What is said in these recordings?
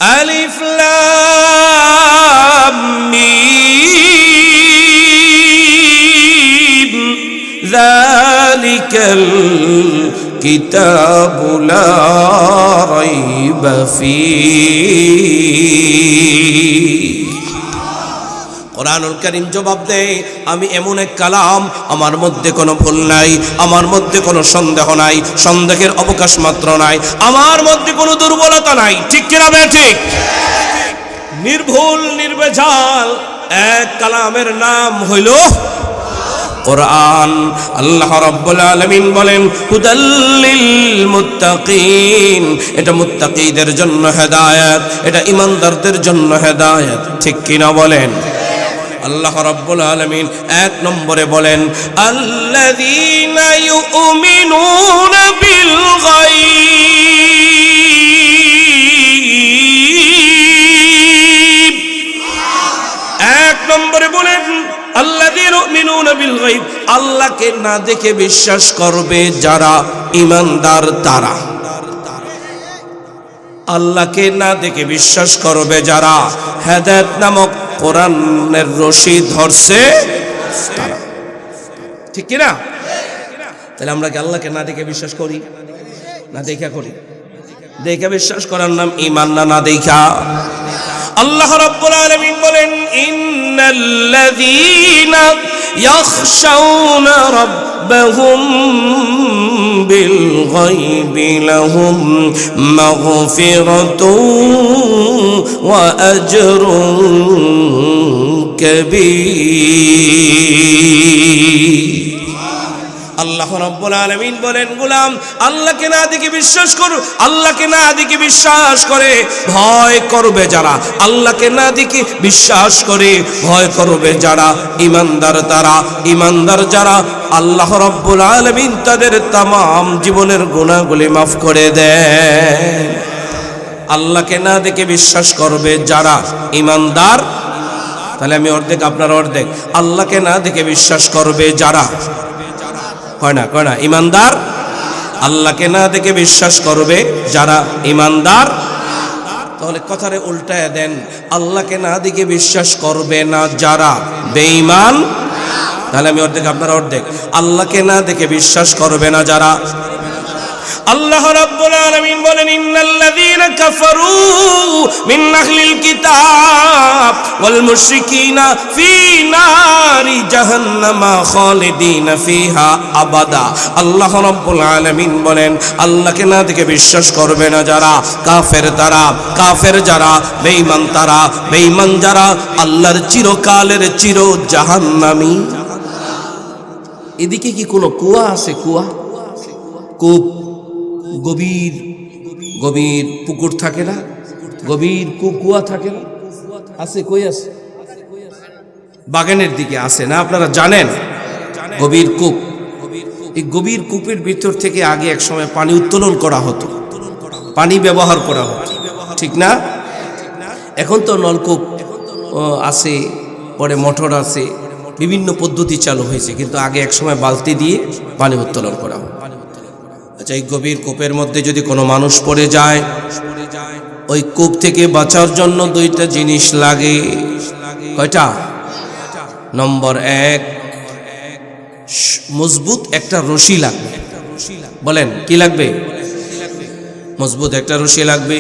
আলিফ লাম মিম যালিকাল কিতাবু লা রাইবা ফীহি। কোরআনুল কারীম জবাব দেয়, আমি এমন এক কালাম, আমার মধ্যে কোনো ভুল নাই, আমার মধ্যে কোনো সন্দেহ নাই, সন্দেহের অবকাশ মাত্র নাই, আমার মধ্যে কোনো দুর্বলতা নাই। ঠিক কিনা বে ঠিক? নির্ভুল নির্ভেজাল এক কালামের নাম হইল কোরআন। আল্লাহ রাব্বুল আলামিন বলেন, হুদাল্লিল মুত্তাকিন, এটা মুত্তাকিদের জন্য হেদায়েত, এটা ঈমানদারদের জন্য হেদায়েত। ঠিক কিনা বলেন? আল্লাহ রাব্বুল আলামিন এক নম্বরে বলেন, আল্লাযীনা ইউমিনুনা বিল গায়ব। এক নম্বরে বলেন আল্লাযীনা ইউমিনুনা বিল গায়ব, আল্লাহকে না দেখে বিশ্বাস করবে যারা ঈমানদার তারা। আল্লাহকে না দেখে বিশ্বাস করবে যারা হেদায়েত নামক কোরআনের রশি ধরছে তারা। ঠিক কিনা? তাহলে আমরা কি আল্লাহকে না দেখে বিশ্বাস করি? না দেখা করি? দেখে বিশ্বাস করার নাম ঈমান, না দেখা? আল্লাহ রাব্বুল আলামিন বলেন, ইন্নাল্লাযীনা ইয়াখশাউনা রাব্বাহুম বিল গায়বি লাহুম মাগফিরাতুন ওয়া আজরুন কাবীর। আল্লাহ রাব্বুল আলামিন বলেন, গোলাম আল্লাহকে না দেখে বিশ্বাস করো। আল্লাহকে না দেখে বিশ্বাস করে ভয় করবে যারা, আল্লাহকে না দেখে বিশ্বাস করে ভয় করবে যারা ঈমানদার তারা। ঈমানদার যারা, আল্লাহ রাব্বুল আলামিন তাদের तमाम জীবনের গুনাহগুলি মাফ করে দেন। আল্লাহকে না দেখে বিশ্বাস করবে যারা ঈমানদার। তাহলে আমি অর্ধেক, আপনার অর্ধেক। আল্লাহকে না দেখে বিশ্বাস করবে যারা, কয় না ঈমানদার। আল্লাহকে না দেখে বিশ্বাস করবে যারা ঈমানদার। তাহলে কথারে উল্টায় দেন, আল্লাহকে না দেখে বিশ্বাস করবে না যারা বেঈমান। তাহলে আমি অর্ধেক, আপনার অর্ধেক। আল্লাহকে না দেখে বিশ্বাস করবে না যারা। আল্লাহ রাব্বুল আলামিন বলেন, ইন্নাল্লাযীনা কাফারু মিন আহলিল কিতাব ওয়াল মুশরিকিনা ফি নারি জাহান্নামা খালিদিনা ফিহা আবাদা। আল্লাহ রাব্বুল আলামিন বলেন, আল্লাহকে না দেখে বিশ্বাস করবে না যারা কাফের তারা, কাফের যারা, বেঈমান তারা, বেঈমান যারা আল্লাহর চিরকালের চির জাহান্নামী। এদিকে কি কোনো কুয়া আছে? কুয়া, কূপ, গভীর গভীর পুকুর থাকে না? গভীর কুয়া থাকে না? আছে? কই আছে? বাগানের দিকে আছে না? আপনারা জানেন গভীর কূপ। এই গভীর কূপের ভিতর থেকে আগে এক সময় পানি উত্তোলন করা হতো, পানি ব্যবহার করা হতো, ঠিক না? এখন তো নলকূপ আছে, পরে মোটর আছে, বিভিন্ন পদ্ধতি চালু হয়েছে, কিন্তু আগে এক সময় বালতি দিয়ে পানি উত্তোলন করা হতো। আচ্ছা, এই গভীর কূপের মধ্যে যদি কোনো মানুষ পড়ে যায়, ওই কূপ থেকে বাঁচার জন্য দুইটা জিনিস লাগে। কয়টা? নম্বর এক, মজবুত একটা রশি লাগবে। বলেন কি লাগবে? মজবুত একটা রশি লাগবে।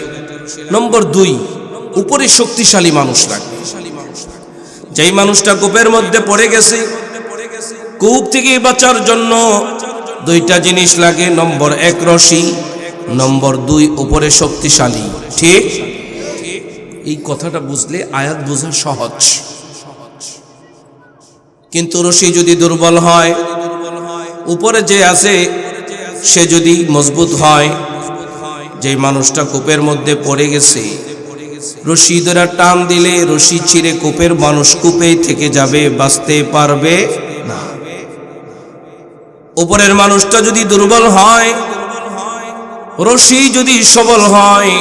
নম্বর দুই, উপরে শক্তিশালী মানুষ লাগবে। যেই মানুষটা কূপের মধ্যে পড়ে গেছে, কূপ থেকে বাঁচার জন্য দুইটা জিনিস লাগে। নম্বর এক রশি, নম্বর দুই উপরে শক্তিশালী। ঠিক? এই কথাটা বুঝলে আয়াত বোঝা সহজ। কিন্তু রশি যদি দুর্বল হয়, উপরে যে আছে সে যদি মজবুত হয়, যে মানুষটা কূপের মধ্যে পড়ে গেছে, রশি ধরে টান দিলে রশি ছিঁড়ে কূপের মানুষ কূপেই থেকে যাবে, বাঁচতে পারবে না। উপরের মানুষটা যদি দুর্বল হয়, রশি যদি সবল হয়,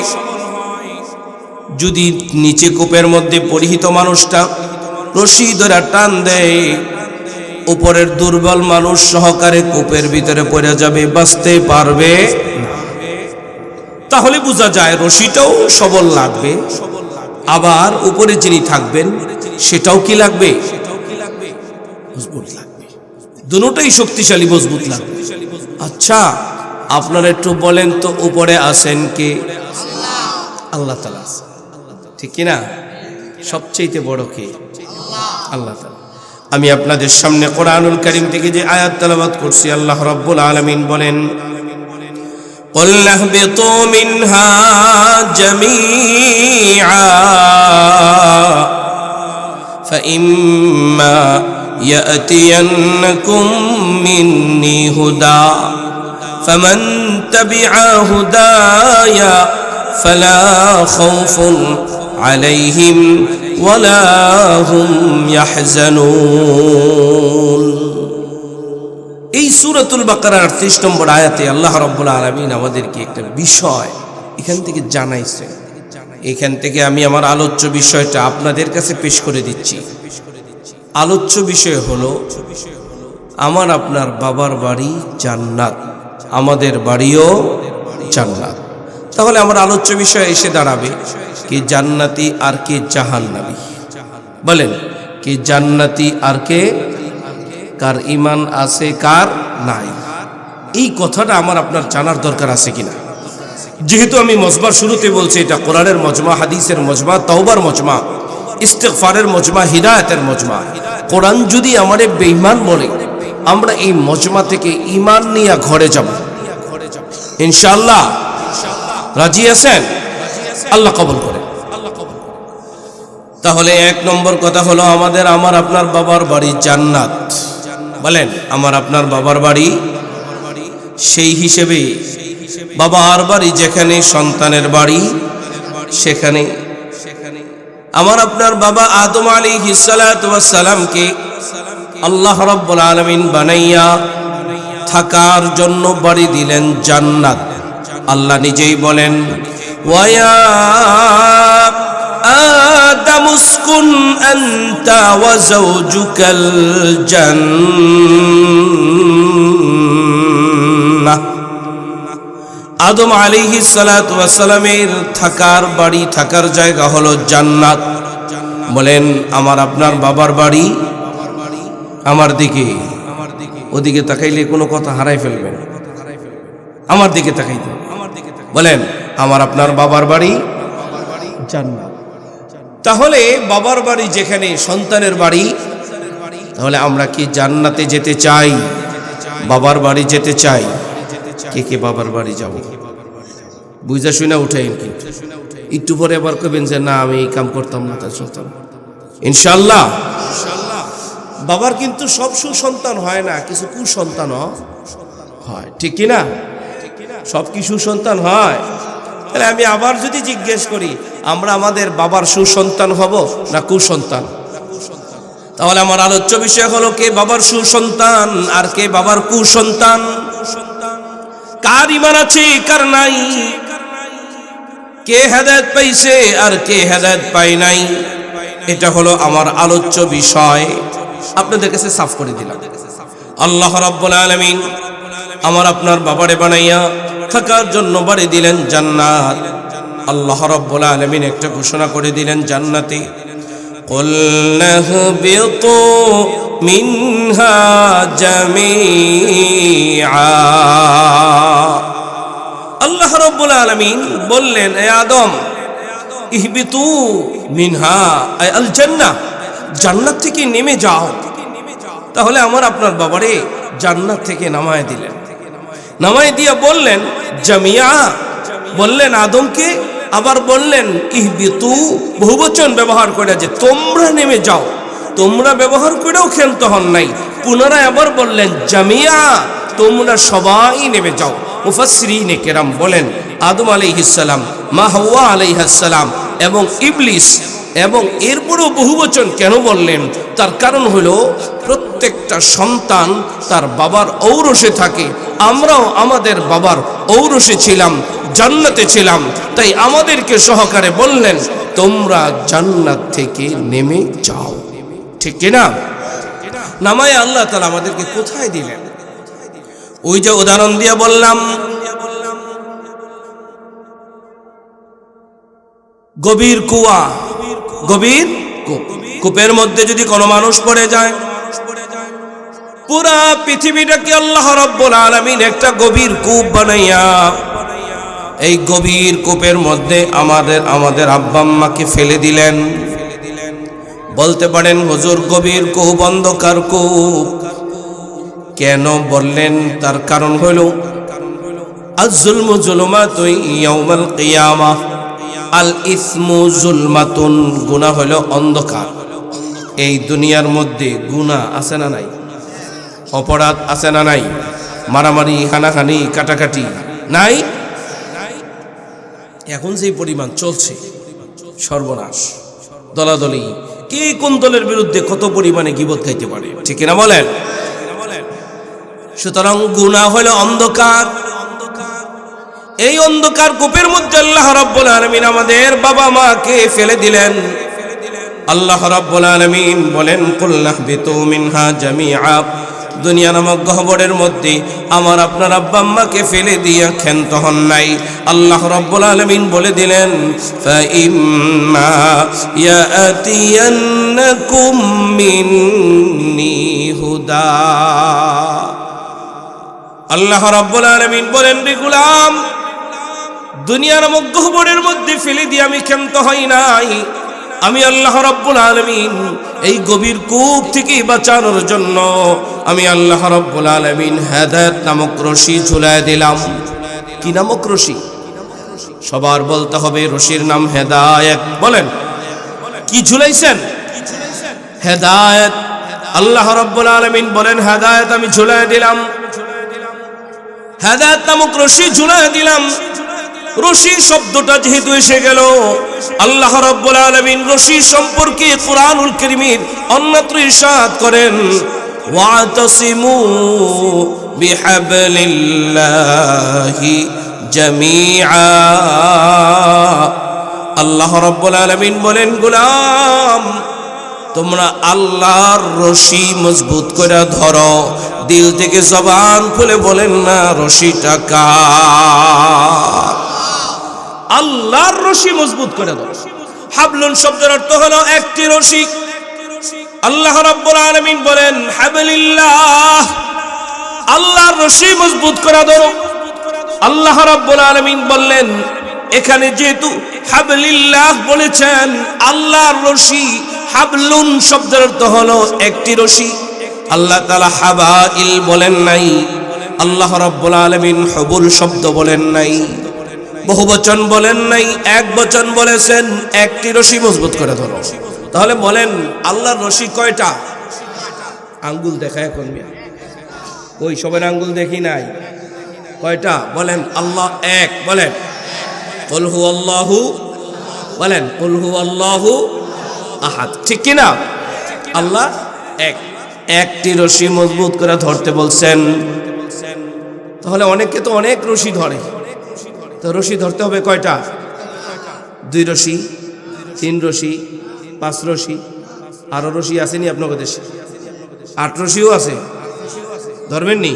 যদি নিচে কূপের মধ্যে পরিহিত মানুষটা রশি ধরে টান দেয়, উপরের দুর্বল মানুষ সহকারে কূপের ভিতরে পড়ে যাবে, বাঁচতে পারবে না। তাহলে বোঝা যায় রশিটাও সবল লাগবে, আবার উপরে যিনি থাকবেন সেটাও কি লাগবে, মজবুত লাগবে, দুটোই শক্তিশালী মজবুত লাগবে। আচ্ছা আপনারা একটু বলেন তো, উপরে আছেন কে? আল্লাহ তাআলা, ঠিক কি না? সবচেয়ে বড় কে? আল্লাহ তাআলা। আমি আপনাদের সামনে কোরআনুল কারীম থেকে যে আয়াত তেলাওয়াত করছি, আল্লাহ রাব্বুল আলামিন বলেন, قُلْ اهْبِطُوا مِنْهَا جَمِيعًا فَإِمَّا يَأْتِيَنَّكُم مِّنِّي هُدًى فَمَن تَبِعَ هُدَايَ فَلَا خَوْفٌ عَلَيْهِمْ وَلَا هُمْ يَحْزَنُونَ। এই সূরাতুল বাকারার 38 নম্বর আয়াতে আল্লাহ রাব্বুল আলামিন আমাদেরকে একটা বিষয় এখান থেকে জানাইছেন। এখান থেকে আমি আমার আলোচ্য বিষয়টা আপনাদের কাছে পেশ করে দিচ্ছি। আলোচ্য বিষয় হলো আমার আপনার বাবার বাড়ি জান্নাত, আমাদের বাড়িও জান্নাত। তাহলে আমার আলোচ্য বিষয় এসে দাঁড়াবে কে জান্নাতি আর কে জাহান্নামী। বলেন, কে জান্নাতি আর কে, কার ঈমান আছে কার নাই, এই কথাটা আমার আপনার জানার দরকার আছে কিনা। যেহেতু আমি মজমার শুরুতে বলছি এটা কোরআনের মজমা, হাদিসের মজমা, তওবার মজমা, ইস্তিগফারের মজমা, হিদায়াতের মজমা। কোরআন যদি আমারে বেঈমান বলে, আমরা এই মজমা থেকে ঈমান নিয়ে ঘরে যাব ইনশাআল্লাহ। রাজি আছেন? আল্লাহ কবুল করে। তাহলে এক নম্বর কথা হলো আমার আপনার বাবার বাড়ি জান্নাত। বলেন, আমার আপনার বাবার বাড়ি, সেই হিসেবে বাবার বাড়ি যেখানে সন্তানের বাড়ি, সেখানে আমার আপনার বাবা আদম আলাইহিস সালাতু ওয়াস সালামকে আল্লাহ রাব্বুল আলামিন বানাইয়া থাকার জন্য বাড়ি দিলেন জান্নাত। আল্লাহ নিজেই বলেন, ওয়া آدم اسكن أنت وزوجك الجنة। আদম আলাইহিস সালাতু ওয়াস সালামের থাকার বাড়ি, থাকার জায়গা হলো জান্নাত। বলেন, আমার আপনার বাবার বাড়ি আমার দিকে, ওদিকে তাকাইলে কোনো কথা হারাই ফেলবেন, আমার দিকে তাকাইতে। বলেন, আমার আপনার বাবার বাড়ি জান্নাত। তাহলে বাবার বাড়ি যেখানে সন্তানের বাড়ি, তাহলে আমরা কি জান্নাতে যেতে চাই? বাবার বাড়ি যেতে চাই? কে কে বাবার বাড়ি যাব? বুঝা শুনে উঠেন, কিন্তু একটু পরে আবার কবেন যে না আমি এই কাম করতাম না, তার সন্তান ইনশাআল্লাহ। বাবার কিন্তু সব সুসন্তান হয় না, কিছু কুসন্তান হয়, ঠিক কিনা? সব কি সুসন্তান হয়? তাহলে আমি আবার যদি জিজ্ঞেস করি, আমরা আমাদের বাবার সুসন্তান হব না কুসন্তান? তাহলে আমার আলোচ্য বিষয় হলো কে বাবার সুসন্তান আর কে বাবার কুসন্তান, কার ঈমান আছে কার নাই, কে হেদায়েত পাইছে আর কে হেদায়েত পায় নাই। এটা হলো আমার আলোচ্য বিষয়। আপনাদের কাছে সাফ করে দিলাম। আল্লাহ রাব্বুল আলামিন আমার আপনার বাবারে বানাইয়া থাকার জন্য বাড়ি দিলেন জান্নাত। আল্লাহ রাব্বুল আলামিন একটা ঘোষণা করে দিলেন জান্নাতে, কুল নাহবিতু মিনহা জামিআ। আল্লাহ রাব্বুল আলামিন বললেন, এ আদম, ইহবিতু মিনহা আই আল জান্নাহ, জান্নাত থেকে নেমে যাও। তাহলে আমার আপনার বাবারে জান্নাত থেকে নামায় দিলেন। নামায় দিয়া বললেন জামিয়া, বললেন আদমকে, আবার বললেন ইহবিতু, বহুবচন ব্যবহার করে যে তোমরা নেমে যাও। তোমরা ব্যবহার করেও ক্ষান্ত হন নাই, পুনরায় আবার বললেন জামিয়া, তোমরা সবাই নেমে যাও। মুফাসসিরিনে কেরাম বলেন আদম আলাইহিস সালাম, মা হাওয়া আলাইহিস সালাম এবং ইবলিস, এবং এরপরও বহুবচন কেন বললেন? তার কারণ হলো প্রত্যেকটা সন্তান তার বাবার ঔরসে থাকে। আমরাও আমাদের বাবার ঔরসে ছিলাম, জান্নাতে ছিলাম, তাই আমাদেরকে সহকারে বললেন তোমরা জান্নাত থেকে নেমে যাও, ঠিক কিনা? নামায় আল্লাহ তাআলা আমাদেরকে কোথায় দিলেন? ওই যে উদাহরণ দিয়ে বললাম, গভীর কুয়া, গভীর কূপ, কূপের মধ্যে যদি কোনো মানুষ পড়ে যায়, পুরা পৃথিবীটাকে আল্লাহ রাব্বুল আলামিন একটা গভীর কূপ বানাইয়া এই গভীর কূপের মধ্যে আমাদের আব্বা আম্মাকে ফেলে দিলেন। বলতে পারেন হুজুর গভীর কূপ, অন্ধকার কূপ কেন বললেন? তার কারণ হলো আয-যুলমু যুলুমাতুন ইয়াউমাল কিয়ামাহ, আল ইসমু যুলমাতুন, গুনাহ হলো অন্ধকার। এই দুনিয়ার মধ্যে গুনাহ আছে না নাই? অপরাধ আছে না নাই? মারামারি, হানাহানি, কাটাকাটি নাই? এখন যেই পরিমাণ চলছে, সর্বনাশ, দলাদলি, কে কোন দলের বিরুদ্ধে কত পরিমাণে গীবত খাইতে পারে, ঠিক না বলেন? সুতরাং গুনাহ হলো অন্ধকার। এই অন্ধকার কূপের মধ্যে আল্লাহ রাব্বুল আলামিন আমাদের বাবা মাকে ফেলে দিলেন। আল্লাহ রাব্বুল আলামিন বলেন কুল নাহবিতু মিনহা জামিআ, দুনিয়া নামক গহ্বরের মধ্যে আমার আপনার আব্বা আম্মাকে ফেলে দিয়া ক্ষান্ত হন নাই। আল্লাহ রাব্বুল আলামিন বলে দিলেন ফাইম্মা ইয়াতিয়ান্নাকুম মিন্নি হুদা। আল্লাহ রাব্বুল আলামিন বলেন রে গোলাম, দুনিয়া নামক গহ্বরের মধ্যে ফেলে দিয়ে আমি ক্ষান্ত হই নাই। আমি আল্লাহ রাব্বুল আলামিন এই গভীর কূপ থেকে বাঁচানোর জন্য আমি আল্লাহ রাব্বুল আলামিন হেদায়েত নামক রশি ঝুলায় দিলাম। কি নামক রশি? সবার বলতে হবে রশির নাম হেদায়েত। বলেন কি ঝুলাইছেন? হেদায়েত। আল্লাহ রাব্বুল আলামিন বলেন হেদায়েত আমি ঝুলায় দিলাম, হেদায়েত নামক রশি ঝুলায় দিলাম। রশি শব্দটা যেহেতু এসে গেল, আল্লাহ রাব্বুল আলামিন রশি সম্পর্কে কুরআনুল কারীমের অন্যত্র ইরশাদ করেন ওয়াতাসিমু বিহাবলিল্লাহি জামিআ। আল্লাহ রাব্বুল আলামিন বলেন গোলাম, তোমরা আল্লাহর রশি মজবুত করে ধরো। দিল থেকে জবান খুলে বলেন না রশিটা কার? আল্লাহর রশি মজবুত করে ধরো। হাবলুন শব্দের অর্থ হলো একটি রশি। আল্লাহ রাব্বুল আলামিন বলেন হাবলিল্লাহ, আল্লাহর রশি মজবুত করে ধরো। আল্লাহ রাব্বুল আলামিন বললেন এখানে যেহেতু হাবলিল্লাহ বলেছেন, আল্লাহর রশি, হাবলুন শব্দের অর্থ হলো একটি রশি। আল্লাহ তাআলা হাবাইল বলেন নাই, আল্লাহ রাব্বুল আলামিন হুবুল শব্দ বলেন নাই, বহুবচন বলেন নাই, এক বচন বলেছেন একটি রশি মজবুত করে ধরো। তাহলে বলেন আল্লাহর রশি কয়টা? আঙ্গুল দেখা এখন ওই সবার আঙ্গুল দেখি নাই, কয়টা? বলেন আল্লাহ এক। বলেন কুল হুয়াল্লাহু, বলেন কুল হুয়াল্লাহু আহাদ, ঠিক কি না? আল্লাহ এক, একটি রশি মজবুত করে ধরতে বলছেন। তাহলে অনেকে তো অনেক রশি ধরে, তো রশি ধরতে হবে কয়টা? 2 রশি, 3 রশি, 5 রশি, আরো রশি আসেনি আপনাদের দেশে? 8 রশিও আছে, ধরবেন নি?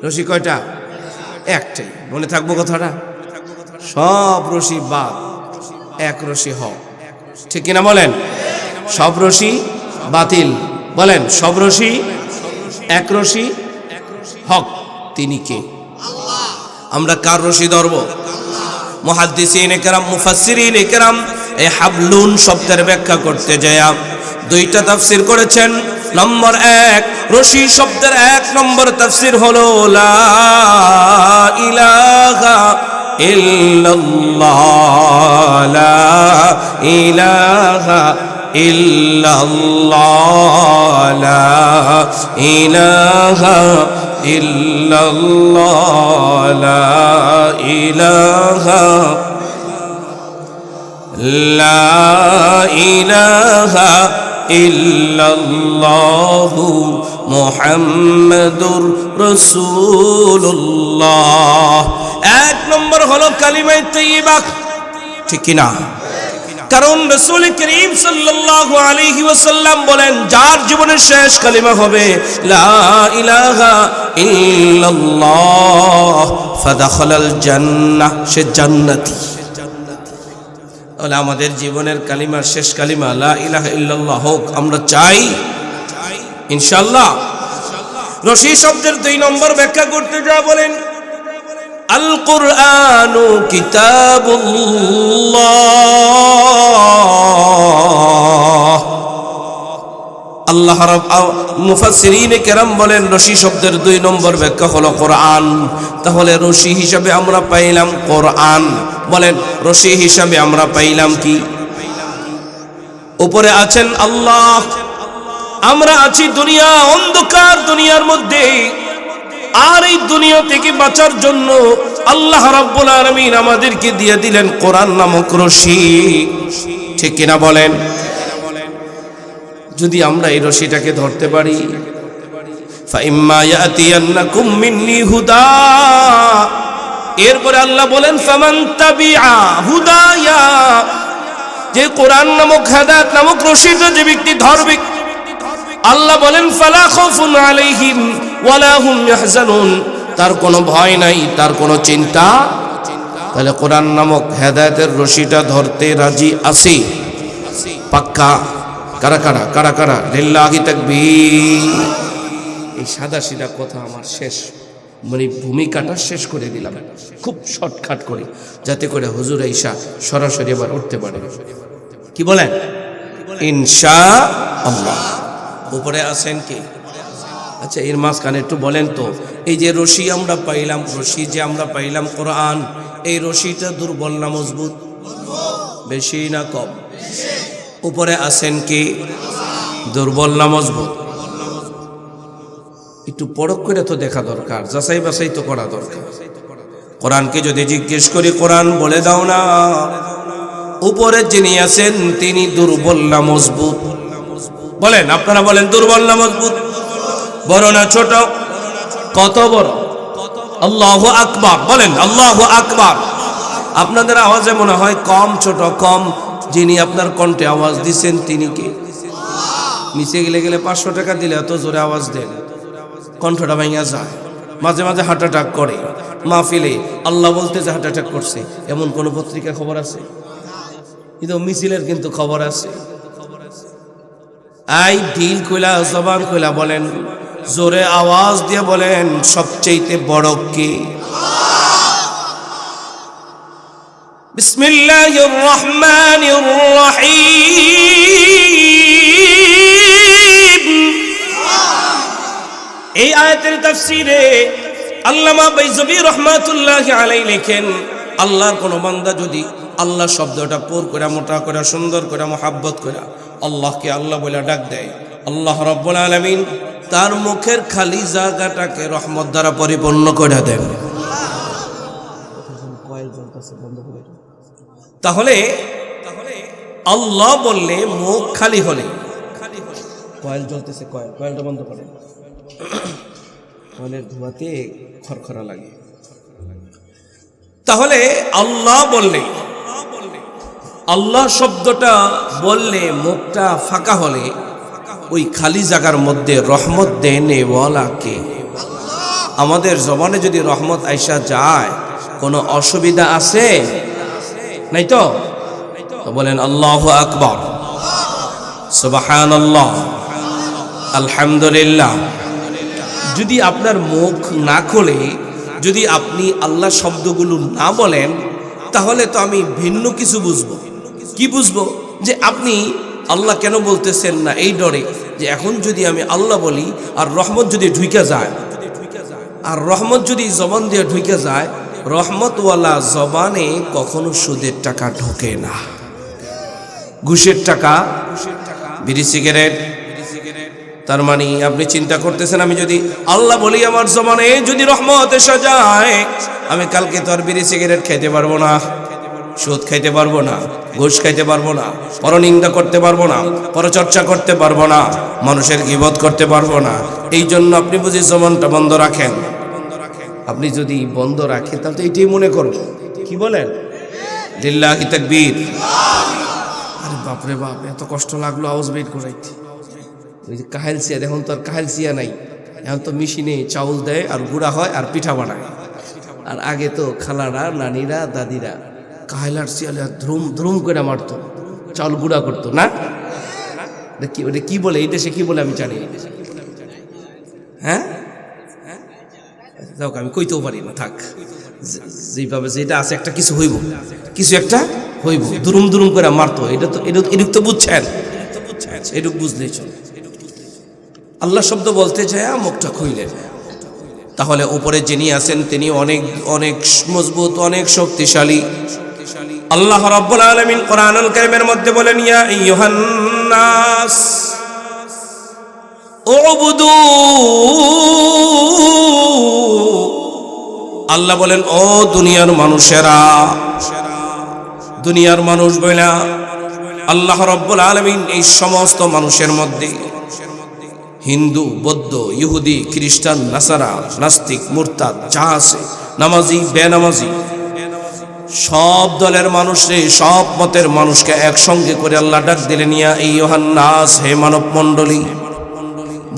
রশি কয়টা? একটাই। মনে থাকবো কথাটা? সব রশি বাদ, এক রশি হক, ঠিক কিনা বলেন? সব রশি বাতিল, বলেন সব রশি এক রশি হক। তিনি কে? আমরা কার রশি ধরব? মুহাদ্দিসিন কেরাম, মুফাসসিরিন কেরাম এই হাবলুন শব্দের ব্যাখ্যা করতে যায় 2টা তাফসীর করেছেন। নম্বর 1, রশি শব্দের 1 নম্বর তাফসীর হলো লা ইলাহা ইল্লাল্লাহ, লা ইলাহা ইল্লাল্লাহ, লা ইলাহা ইল্লাল্লাহ, লা ইলাহা, লা ইলাহা ইল্লাল্লাহু মুহাম্মাদুর রাসূলুল্লাহ। 1 নম্বর হলো কালিমায়ে তাইয়্যিবা, ঠিক কি না? কারণ রাসূল করিম সাল্লাল্লাহু আলাইহি ওয়াসাল্লাম বলেন যার জীবনের শেষ কালিমা হবে লা ইলাহা ইল্লাল্লাহ ফাদাখালাল জান্নাহ, সে জান্নাতি। তাহলে আমাদের জীবনের কালিমা শেষ কালিমা লা ইলাহা ইল্লাল্লাহ হোক, আমরা চাই ইনশাআল্লাহ। রশি শব্দের 2 নম্বর ব্যাখ্যা করতে যা বলেন, আল কুরআনু কিতাবুল্লাহ। আল্লাহ মুফাসসিরিন কেরাম বলেন রশি শব্দের 2 নম্বর ব্যাখ্যা হলো কোরআন। তাহলে রশি হিসাবে আমরা পাইলাম কোরআন। বলেন রশি হিসাবে আমরা পাইলাম কি? উপরে আছেন আল্লাহ, আমরা আছি দুনিয়া, অন্ধকার দুনিয়ার মধ্যে। আর এই দুনিয়া থেকে বাঁচার জন্য আল্লাহ রাব্বুল আলামিন আমাদেরকে দিয়ে দিলেন কোরআন নামক রশি। ঠিক কিনা বলেন? যদি আমরা এই রশিটাকে ধরতে পারি, ফাইম্মা ইয়াতিয়ান্নাকুম মিন্নি হুদা, এরপরে আল্লাহ বলেন ফামান তাবিআ হুদায়া, যে কোরআন নামক হেদায়েত নামক রশিটা যে ব্যক্তি ধরবে, আল্লাহ বলেন ফালা খাউফুন আলাইহিম ওয়ালা হুম ইয়াহজানুন, তার কোনো ভয় নাই, তার কোনো চিন্তা। তাহলে কোরআন নামক হেদায়েতের রশিটা ধরতে রাজি আছি পাক্কা? কারা কারা কারা কারা? লিল্লাহি তাকবীর। এই সাদা সিধা কথা আমার শেষ, মানে ভূমিকাটা শেষ করে দিলাম খুব শর্টকাট করে, যাতে করে হুজুর ঈশা সরাসরি আবার উঠতে পারে। কি বলেন? ইনশাআল্লাহ। উপরে আছেন কি? আচ্ছা, এর মাঝখানে একটু বলেন তো, এই যে রশি আমরা পাইলাম, রশি যে আমরা পাইলাম কোরআন, এই রশিটা দুর্বল না মজবুত? বেশি না কম? উপরে আছেন কি? দুর্বল না মজবুত? একটু পরখ করে তো দেখা দরকার, যাচাই বাছাই তো করা দরকার। কোরআনকে যদি জিজ্ঞেস করি, কোরআন বলে দাও না উপরে যিনি আছেন তিনি দুর্বল না মজবুত? বলেন, আপনারা বলেন, দুর্বল না মজবুত? বড় না ছোট? কত বড়? আল্লাহু আকবার বলেন, আল্লাহু আকবার। আপনাদের আওয়াজে মনে হয় কম, ছোট কম। যিনি আপনার কণ্ঠে আওয়াজ দিচ্ছেন তিনি কে? নিচে গেলে গেলে 500 টাকা দিলে এত জোরে আওয়াজ দেন, কণ্ঠটা ভাঙা যায়, মাঝে মাঝে হার্ট অ্যাটাক করে। মাহফিলে আল্লাহ বলতে যে হার্ট অ্যাটাক করছে, এমন কোন পত্রিকা খবর আছে? কিন্তু মিছিলের কিন্তু খবর আছে। আই দিল কইলা, জবান কইলা বলেন, জোরে আওয়াজ দিয়ে বলেন, সবচেয়ে বড় কে? বিসমিল্লাহির রহমানির রহিম। এই আয়াতের তাফসীরে আল্লামা বাইজবী রাহমাতুল্লাহি আলাইহি লেখেন, আল্লাহর কোন বান্দা যদি আল্লাহ শব্দটা পুর করে, মোটা করে, সুন্দর করে, মোহাব্বত করে আল্লাহকে আল্লাহ বলে ডাক দেয়, আল্লাহ রাব্বুল আলামিন তার মুখের খালি জায়গাটাকে রহমত দ্বারা পরিপূর্ণ করে দেন। তাহলে আল্লাহ বললে মুখ খালি হলে, কয়েল জ্বলতেছে, কয়েলটা বন্ধ করে, কয়েলের ধোঁয়াতে খরখরা লাগে। তাহলে আল্লাহ বললে, আল্লাহ শব্দটা বললে মুখটা ফাঁকা হলে, ওই খালি জায়গার মধ্যে রহমত দেনে ওয়ালা কে? আমাদের জবানে যদি রহমত আইসা যায়, কোনো অসুবিধা আছে? নাই তো? বলেন আল্লাহু আকবার, সুবহানাল্লাহ, আলহামদুলিল্লাহ। যদি আপনার মুখ না খোলে, যদি আপনি আল্লাহ শব্দগুলো না বলেন, তাহলে তো আমি ভিন্ন কিছু বুঝবো। কি বুঝবো? যে আপনি আল্লাহ কেন বলতেছেন না, এই ডরে যে এখন যদি আমি আল্লাহ বলি আর রহমত যদি ঢুকে যায়, আর রহমত যদি জবান দিয়ে ঢুকে যায়, রহমতওয়ালা জবানে কখনো সুদের টাকা ঢোকে না, ঘুষের টাকা, বিড়ি সিগারেট। তার মানে আপনি চিন্তা করতেছেন, আমি যদি আল্লাহ বলি আমার জবানে যদি রহমত এসে যায়, আমি কালকে তো আর বিড়ি সিগারেট খাইতে পারবো না, সুদ খাইতে পারবো না, ঘুষ খাইতে পারবো না, পরনিন্দা করতে পারবো না, পরচর্চা করতে পারবো না, মানুষের গীবত করতে পারবো না। এই জন্য আপনি বুঝি জবানটা বন্ধ রাখেন। আপনি যদি বন্ধ রাখেন তাহলে তো এইটাই মনে করবো। কি বলেন? লিল্লাহি তাকবীর। আরে বাপরে বাপ, এত কষ্ট লাগলো আওয়াজ বের করাইতে। ওই যে কাহেল সিয়া, এখন তো আর কাহেল সিয়া নাই, এখন তো মেশিনে চাউল দেয় আর গুঁড়া হয় আর পিঠা বানায়। আর আগে তো খালারা, নানিরা, দাদিরা কায়লার শিয়ালে ধ্রুম ধ্রুম করে মারতো, চাল গুঁড়া করতো না। ওটা কি বলে এই দেশে, কি বলে আমি জানি। হ্যাঁ যাও, আমি কইতেও পারি না, থাক। যেভাবে যেটা আছে একটা কিছু হইব, কিছু একটা হইব, দুরুম দুরুম করে মারতো। এটা তো এটুক তো বুঝছেন, এটুক বুঝলেই চলে। আল্লাহ শব্দ বলতে যায় মুখটা খুইলেন, তাহলে উপরে যিনি আছেন তিনি অনেক অনেক মজবুত, অনেক শক্তিশালী। আল্লাহ রাব্বুল আলামিন কোরআনুল কারীমের মধ্যে বলেন, ইয়া আইয়ুহান নাস উবুদু, আল্লাহ বলেন ও দুনিয়ার মানুষেরা, দুনিয়ার মানুষ বইলা আল্লাহ রাব্বুল আলামিন এই সমস্ত মানুষের মধ্যে হিন্দু, বৌদ্ধ, ইহুদি, খ্রিস্টান, নাসারা, নাস্তিক, মুরতাদ যা আছে, নামাজি, বেনামাজি, সব দলের মানুষরে, সব মতের মানুষকে একসঙ্গে করে আল্লাহ ডাক দিলেন, ইয়া আইয়ুহান নাস, হে মানব মণ্ডলী।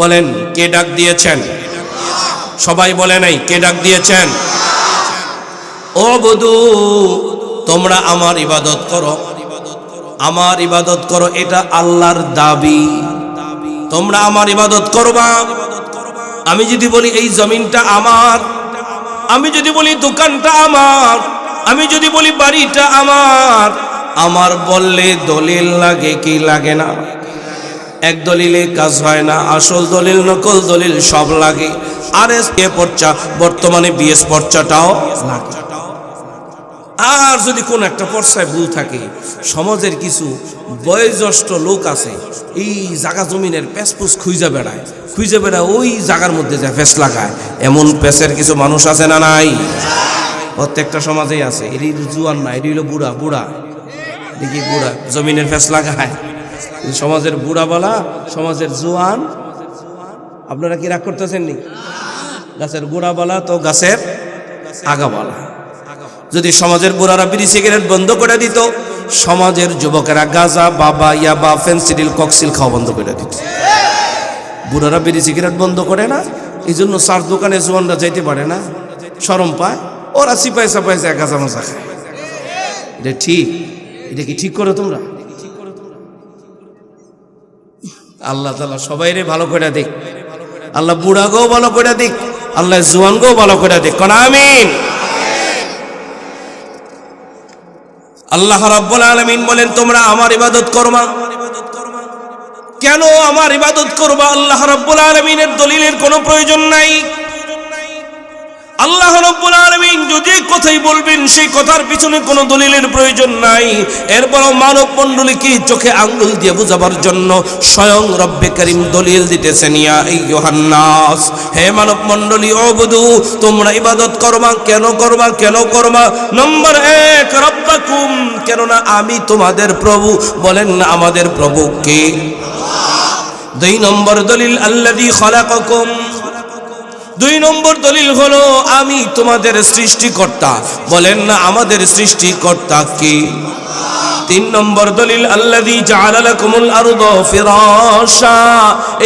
বলেন কে ডাক দিয়েছেন? সবাই বলে নাই, কে ডাক দিয়েছেন? ও বধু, তোমরা আমার ইবাদত করো, আমার ইবাদত করো, এটা আল্লাহর দাবি। তোমরা আমার ইবাদত করবা। আমি যদি বলি এই জমিনটা আমার, আমি যদি বলি দোকানটা আমার, আমি যদি বলি বাড়িটা আমার, আমার বললে দলিল লাগে কি লাগে না? এক দলিলে কাজ হয় না, আসল দলিল, নকল দলিল সব লাগে। আর এস পর্চা, বর্তমানে বিএস পর্চাটাও লাগে। আর যদি কোন একটা পর্চায় ভুল থাকে, সমাজের কিছু বয়োজ্যেষ্ঠ লোক আছে, এই জায়গা জমিনের প্যাসপুস খুঁজে বেড়ায়, ওই জায়গার মধ্যে যায় ফেস লাগায়। এমন পেসের কিছু মানুষ আছে না নাই? প্রত্যেকটা সমাজেই আছে। এটি জুয়ান না, এটি হলো বুড়া, বুড়া দেখি বুড়া জমিনের ফেস লাগায়। সমাজের বুড়া বলা, সমাজের জুয়ান। আপনারা কি রাগ করতেছেন নি? গাছের গোড়া বলা তো গাছের আগা বলা। যদি সমাজের বুড়ারা বিড়ি সিগারেট বন্ধ করে দিত, সমাজের যুবকেরা গাঁজা, বাবা, ইয়াবা, ফেন্সিডিল, কক্সিল খাওয়া বন্ধ করে দিত। বুড়ারা বিড়ি সিগারেট বন্ধ করে না, এই জন্য চার দোকানে জোয়ানরা যাইতে পারে না, শরম পায়। ওরা সিপাই সাপাই যায় গাঁজা মাজা খায়। এটা ঠিক? এটা কি ঠিক করো তোমরা? আল্লাহ তাআলা সবাইরে ভালো করে দিক, আল্লাহ বুড়াকেও ভালো করে দিক, আল্লাহ জোয়ানকেও ভালো করে দিক। কোন আমিন। আল্লাহ রাব্বুল আলামিন বলেন, তোমরা আমার ইবাদত করবা। কেন আমার ইবাদত করবা? আল্লাহ রাব্বুল আলামিনের দলিলের কোনো প্রয়োজন নাই। আল্লাহ রাব্বুল আলামিন যদি কথাই বলবেন, সেই কথার পিছনে কোনো দলিলের প্রয়োজন নাই। এরপরও মানব মণ্ডলীকে চোখে আঙ্গুল দিয়ে বোঝাবার জন্য স্বয়ং রব্বে কারীম দলিল দিতেছেন, ইয়া আইয়ুহান নাস, হে মানব মণ্ডলী, ওবুদু, তোমরা ইবাদত করবা। কেন করবা? কেন করবা? নম্বর 1, রব্বাকুম, কেননা আমি তোমাদের প্রভু। বলেন না আমাদের প্রভু কে? 2 নম্বর দলিল, আল্লাযী খালাকাকুম। 2 নম্বর দলিল হলো আমি তোমাদের সৃষ্টিকর্তা। বলেন না আমাদের সৃষ্টিকর্তা কে? 3 নম্বর দলিল, আল্লাযী জাআলা লাকুমুল আরদা ফিরাশা,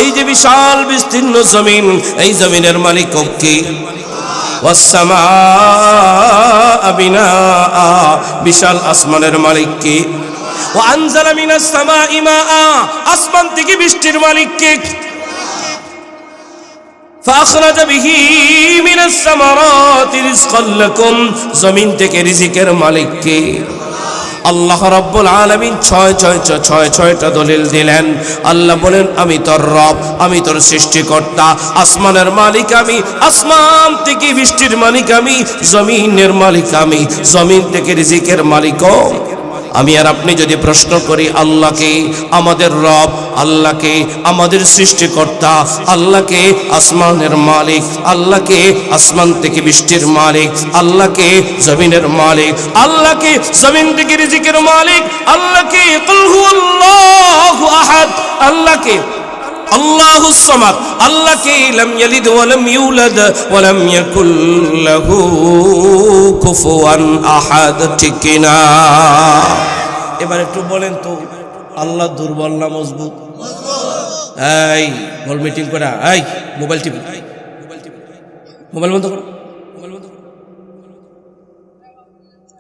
এই যে বিশাল বিস্তীর্ণ জমিন, এই জমিনের মালিক কে? ওয়াস সামাআ বিনাআ, বিশাল আসমানের মালিক কে? ওয়া আনজালা মিনাস সামাই মাআ, আসমান থেকে বৃষ্টির মালিক কে? فأخرج به من الثمرات رزقا لكم, জমিন থেকে রিজিকের মালিক কে? আল্লাহ রাব্বুল আলামিন 6টা দলিল দিলেন। আল্লাহ বলেন আমি তোর রব, আমি তোর সৃষ্টিকর্তা, আসমানের মালিক আমি, আসমান থেকে বৃষ্টির মালিক আমি, জমিনের মালিক আমি, জমিন থেকে রিজিকের মালিকও আমি। আর আপনি যদি প্রশ্ন করি আল্লাহকে আমাদের রব, আল্লাহকে আমাদের সৃষ্টিকর্তা, আল্লাহকে আসমানের মালিক, আল্লাহকে আসমান থেকে বৃষ্টির মালিক, আল্লাহকে জমিনের মালিক, আল্লাহকে জমিন থেকে রিজিকের মালিক, আল্লাহকে কুল হুয়াল্লাহু আহাদ, আল্লাহকে আল্লাহুস সামাদ, আল্লাহকে লাম ইয়ালিদ ওয়া লাম ইউলাদ ওয়া লাম ইয়াকুল লাহু কুফুয়ান আহাদ। ঠিক কিনা? এবার একটু বলেন তো, আল্লাহ দুর্বল না মজবুত? এই বল মিটিং করা, এই মোবাইল টিপি, মোবাইল বন্ধ করো,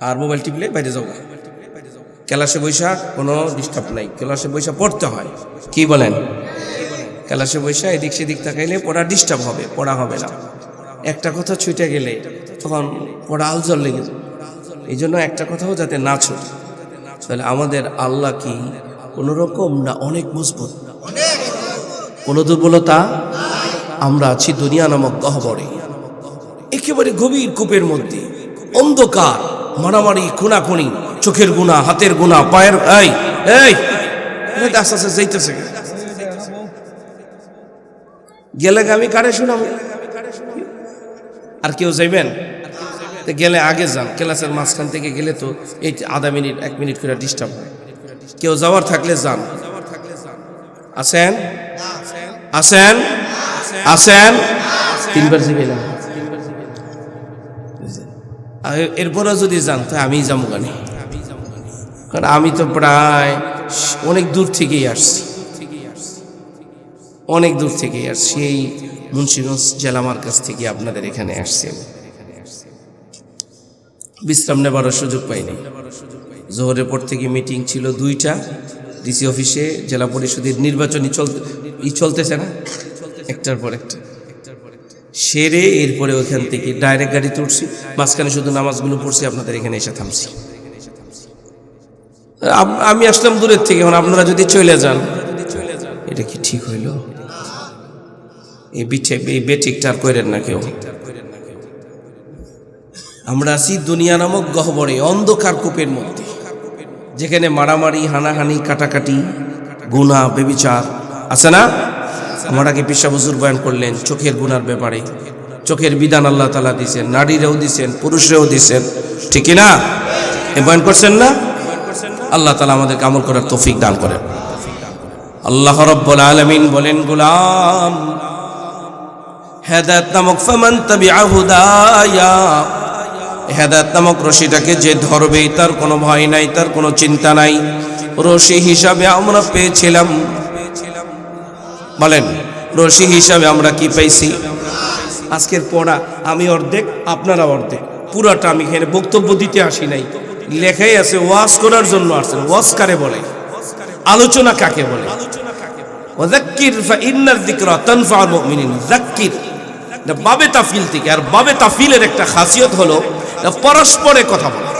আর মোবাইল টিপলে বাইরে যাও, ক্লাসে বৈশা কোনো ডিস্টার্ব নাই, ক্লাসে বৈশা পড়তে হয়। কি বলেন? ক্লাসে বৈশা এদিক সেদিক তাকাইলে পড়া ডিস্টার্ব হবে, পড়া হবে না। একটা কথা ছুটে গেলে তখন পড়া আলজল লেগে যাবে। এই জন্য একটা কথাও যাতে না ছুটে। তাহলে আমাদের আল্লাহ কি কোনো রকম না অনেক মজবুত, কোনো দুর্বলতা? আমরা আছি দুনিয়া নামক গহ্বরে, একেবারে গভীর কূপের মধ্যে, অন্ধকার, মারামারি, খুনাখুনি, চোখের গুণা, হাতের গুণা, পায়ের এই এই আস্তে আস্তে যাইতেছে গেলে আমি কারে শুনাম? আর কেউ যাইবেন? গেলে আগে যান, ক্লাসের মাঝখান থেকে গেলে তো এই আধা মিনিট 1 মিনিট করে ডিস্টার্ব হয়। কেউ যাওয়ার থাকলে যান। আসেন আসেন আসেন, 3 বার যাবেন। এরপরে যদি যান তো আমি যাবো গানে, কারণ আমি তো প্রায় অনেক দূর থেকেই আসছি, অনেক দূর থেকেই আসছি। এই মুন্সিগঞ্জ জেলা মার্কাজ থেকে আপনাদের এখানে আসছি। বিশ্রাম নেবারও সুযোগ পাইনি। জোহরের পর থেকে মিটিং ছিল 2টা ডিসি অফিসে, জেলা পরিষদের নির্বাচনী চলতেছে না, একটার পর একটা সেরে এরপরে ওইখান থেকে ডাইরেক্ট গাড়িতে উঠছি। মাঝখানে শুধু নামাজগুলো পড়ছি, আপনাদের এখানে এসে থামছি। আমি আসলাম দূরের থেকে, এখন আপনারা যদি চলে যান, এটা কি ঠিক হইল? এই বেঠিকটা আর করেন না কেউ। আমরা আছি দুনিয়া নামক গহ্বরে, অন্ধকার কূপের মধ্যে, যেখানে মারামারি, হানাহানি, কাটাকাটি, গুনাহ, বেবিচার আছে না? আমার আগে পিসা হুজুর বয়ান করলেন চোখের গুনার ব্যাপারে। চোখের বিধান আল্লাহ তাআলা দিয়েছেন, নারীরাও দিয়েছেন, পুরুষরাও দিয়েছেন, ঠিক না? এ বয়ান করছেন না? আল্লাহ তাআলা আমাদেরকে আমল করার তৌফিক দান করেন। আল্লাহ রাব্বুল আলামিন বলেন, গোলাম হেদায়েত নামক ফামান তাবিআ হুদায়া, হেদায়েত নামক রশিটাকে যে ধরবে তার কোনো ভয় নাই, তার কোনো চিন্তা নাই। রশি হিসাবে আমরা পেয়েছিলাম, বলেন রশি হিসাবে আমরা কি পাইছি? আজকের পড়া আমি অর্ধেক, আপনারা অর্ধেক, পুরাটা আমি এখানে বক্তব্য দিতে আসি নাই, লেখাই আছে ওয়াজ করার জন্য আসছেন। ওয়াজ কারে বলে? আলোচনা কাকে বলে? ওয়াযাক্কির ফাইন্নায যিকরা তানফাউল মুমিনিন। যাক্কির বাবে তাফিল থেকে, আর বাবে তাফিলের একটা খাসিয়ত হলো পরস্পরে কথা বলা।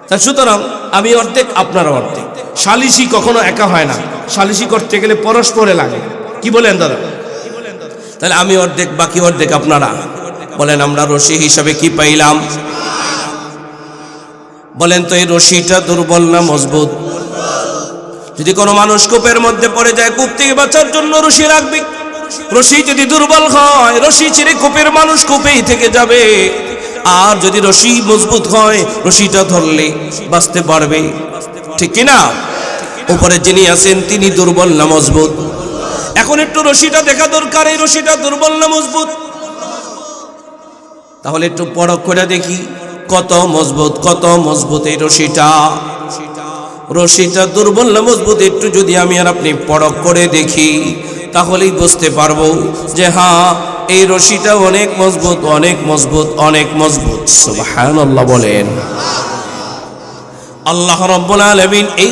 তা সুতরাং আমি অর্ধেক, আপনারা অর্ধেক। সালিশি কখনো একা হয় না, সালিশি করতে গেলে পরস্পরে লাগে। কি বলেন দাদা? তাহলে আমি অর্ধেক, বাকি অর্ধেক আপনারা। বলেন আমরা রশি হিসাবে কি পাইলাম? বলেন তো এই রশিটা দুর্বল না মজবুত? যদি কোনো মানুষ কূপের মধ্যে পড়ে যায়, কূপ থেকে বাঁচার জন্য রশি রাখবে। রশি যদি দুর্বল হয়, রশি ছেড়ে কূপের মানুষ কূপেই থেকে যাবে। আর যদি রশি মজবুত হয়, রশিটা ধরলে বাঁচতে পারবে, ঠিক কিনা? উপরে যিনি আছেন তিনি দুর্বল না মজবুত? এখন একটু রশিটা দেখা দরকার, এই রশিটা দুর্বল না মজবুত? তাহলে একটু পরখ করে দেখি কত মজবুত, কত মজবুত এই রশিটা। রশিটা দুর্বল না মজবুত একটু যদি আমি আর আপনি পরখ করে দেখি, তাহলেই বুঝতে পারবো যে হ্যাঁ এই রশিটা অনেক মজবুত, অনেক মজবুত, অনেক মজবুত। সুবহানাল্লাহ বলেন। আল্লাহ রাব্বুল আলামিন এই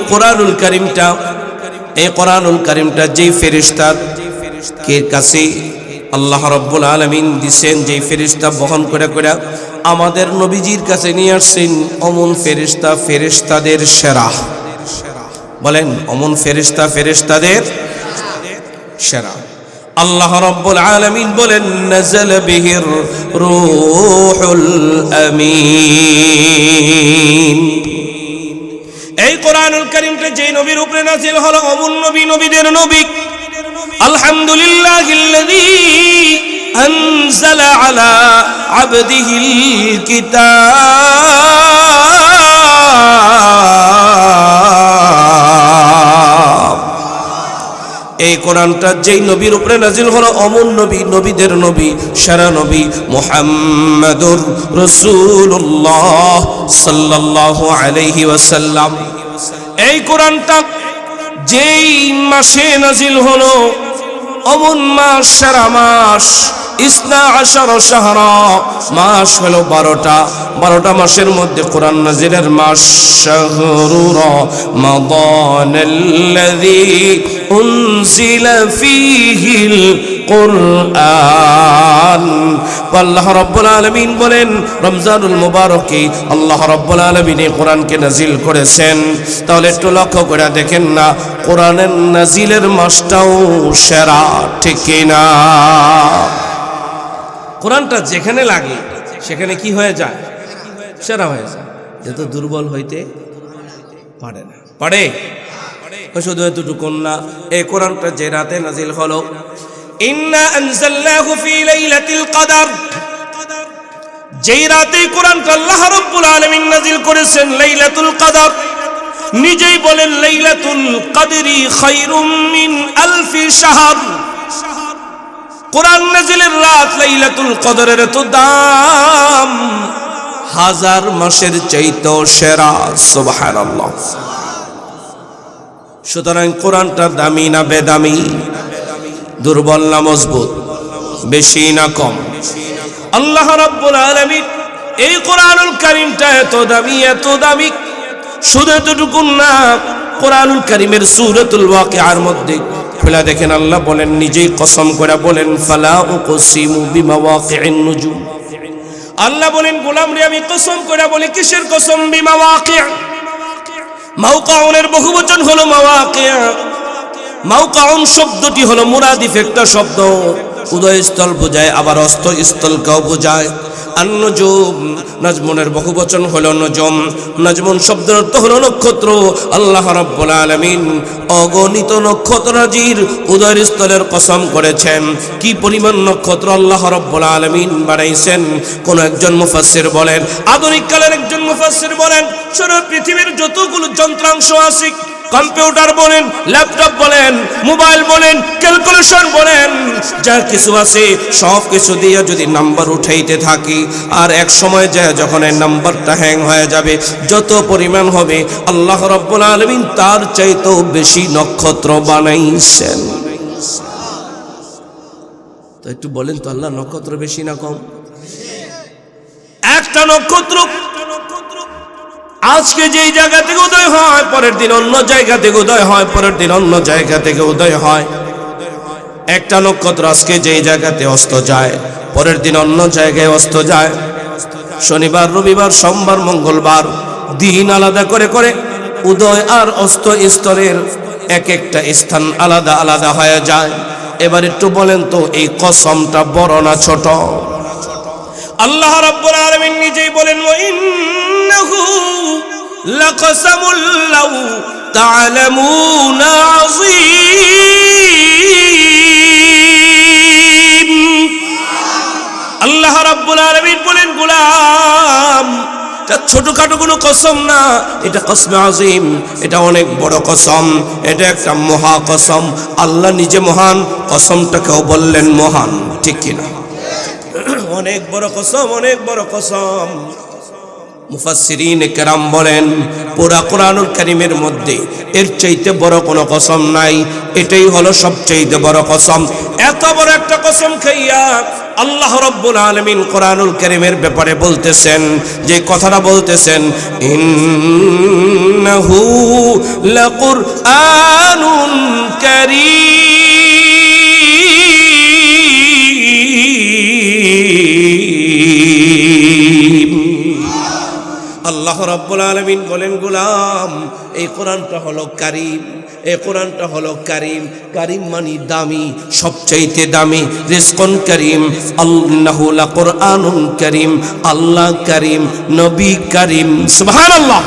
কোরআনুল কারীমটা যেই ফেরেশতার কাছে আল্লাহ রাব্বুল আলামিন দিবেন, যেই ফেরেশতা বহন করে করে আমাদের নবীজির কাছে নিয়ে আসছেন, অমন ফেরেশতা ফেরেশতাদের সেরা। বলেন অমন ফেরেশতা ফেরেশতাদের সেরা। আল্লাহ রাব্বুল আলামিন বলেন নাযালা বিহির রূহুল আমিন। এই কোরআনুল কারীমটা যেই নবীর উপরে নাযিল হলো, অমন নবী, নবীদের নবী। আলহামদুলিল্লাহিল্লাযী আনজালা আলা আবদিহিল কিতাব। এই কোরআনটা যেই নবীর উপরে নাজিল হলো, অমন নবী, নবীদের নবী, সেরা নবী মুহাম্মাদুর রাসূলুল্লাহ সাল্লাল্লাহু আলাইহি ওয়াসাল্লাম। এই কোরআনটা যেই মাসে নাজিল হলো, অমন মাস, সেরা মাস, ইসনা আশার শাহরা, মাস হলো 12টা। 12টা মাসের মধ্যে কোরআন নাজিলের মাস শাহরু রমাদানাল্লাযী উনজিলা ফীহিল কুরআন। আল্লাহ রাব্বুল আলামিন বলেন রমজানুল মুবারকে আল্লাহ রাব্বুল আলামিন এই কোরআনকে নাজিল করেছেন। তাহলে একটু লক্ষ্য করে দেখেন না, কোরআনের নাজিলের মাসটাও সেরা, ঠিক কি না? কোরআনটা যেখানে লাগে সেখানে কি হয়ে যায়? সেরা হয়ে যায়। যত দুর্বল হইতে পারে না, পারে শুধু এতটুকুন না, এই কোরআনটা যে রাতে নাজিল হলো, ইন্না আনজালনাহু ফি লাইলাতিল কদর, যেই রাতে কোরআনটা আল্লাহ রাব্বুল আলামিন নাজিল করেছেন লাইলাতুল কদর, নিজেই বলেন লাইলাতুল কদরি খায়রুম মিন আলফি শাহর। কোরআন নাজিলের রাত লাইলাতুল কদরের তো দাম 1000 মাসের চাইতেও সেরা, সুবহানাল্লাহ। সুতরাং কোরআনটা দামি না বেদামি, দুর্বল না মজবুত, বেশি না কম? আল্লাহ রাব্বুল আলামিন এই কোরআনুল কারীমটা এত দামি, এত দামি, শুধু এতটুকু না, কোরআনুল কারীমের সূরাতুল ওয়াকিআর মধ্যে খুলে দেখেন আল্লাহ বলেন, নিজেই কসম করে বলেন ফালা উকসিমু বিমাওয়াকিন নুজুম। আল্লাহ বলেন গোলাম রে আমি কসম করে বলি, কিসের কসম? বিমাওয়াকি। মাওকাউনের বহুবচন হলো মাওয়াকি। মাওকাউন শব্দটি হলো মুরাদিফ একটা শব্দ, উদয়স্থল বোঝায়, আবার অস্তস্থলকেও বোঝায়। আন-নুজুম, নাজমুনের বহুবচন হলো নজম। নাজমুন শব্দের অর্থ হলো নক্ষত্র। আল্লাহ রাব্বুল আলামিন অগণিত নক্ষত্ররাজির উদয়স্থলের কসম করেছেন। কি পরিমাণ নক্ষত্র আল্লাহ রাব্বুল আলামিন বানাইছেন! কোন একজন মুফাসসির বলেন, আধুনিক কালের একজন মুফাসসির বলেন, সারা পৃথিবীর যতগুলো যন্ত্রাংশ আছে, কম্পিউটার বলেন, ল্যাপটপ বলেন, মোবাইল বলেন, ক্যালকুলেশন বলেন, যা কিছু আছে সব কিছু দিয়ে যদি নাম্বার উঠাইতে থাকি, আর এক সময় যায় যখন এই নাম্বারটা হ্যাং হয়ে যাবে, যত পরিমাণ হবে আল্লাহ রাব্বুল আলামিন তার চাইতেও বেশি নক্ষত্র বানাইছেন। তো একটু বলেন তো, আল্লাহ নক্ষত্র বেশি না কম? একটা নক্ষত্র আজকে যেই জায়গা থেকে উদয় হয়, পরের দিন অন্য জায়গা থেকে উদয় হয়, পরের দিন অন্য জায়গা থেকে উদয় হয়। একটা নক্ষত্র আজকে যেই জায়গাতে অস্ত যায়, পরের দিন অন্য জায়গায় অস্ত যায়। শনিবার, রবিবার, সোমবার, মঙ্গলবার দিন আলাদা করে করে উদয় আর অস্ত স্তরের এক একটা স্থান আলাদা আলাদা হয়ে যায়। এবার একটু বলেন তো, এই কসমটা বড় না ছোট? আল্লাহ রাব্বুল আলামিন নিজেই বলেন, ওয়া ইন্নাহু লাকসামুল লাউ তা'লামুনা আযীম। আল্লাহ রাব্বুল আলামিন বলেন, গোলাম, এটা ছোটখাটো কোনো কসম না, এটা কসমে আযীম, এটা অনেক বড় কসম, এটা একটা মহা কসম। আল্লাহ নিজে মহান, কসমটাকেও বললেন মহান, ঠিক কিনা? অনেক বড় কসম, অনেক বড় কসম। মুফাসসিরিন কেরাম বলেন, পুরা কোরআনুল কারীমের মধ্যে এর চাইতে বড় কোনো কসম নাই, এটাই হলো সবচাইতে বড় কসম। এত বড় একটা কসম খাইয়া আল্লাহ রাব্বুল আলামিন কোরআনুল কারীমের ব্যাপারে বলতেছেন, যে কথাটা বলতেছেন, ইন্নাহু লাকুরআনুন কারীম। আল্লাহ রাব্বুল আলামিন বলেন, গোলাম, এই কোরআনটা হলো কারীম, এই কোরআনটা হলো কারীম। কারীম মানে দামি, সবচাইতে দামি। রিজকুন কারীম, আল্লাহু লাকুরআনুন কারীম, আল্লাহ কারীম, নবী কারীম, সুবহানাল্লাহ।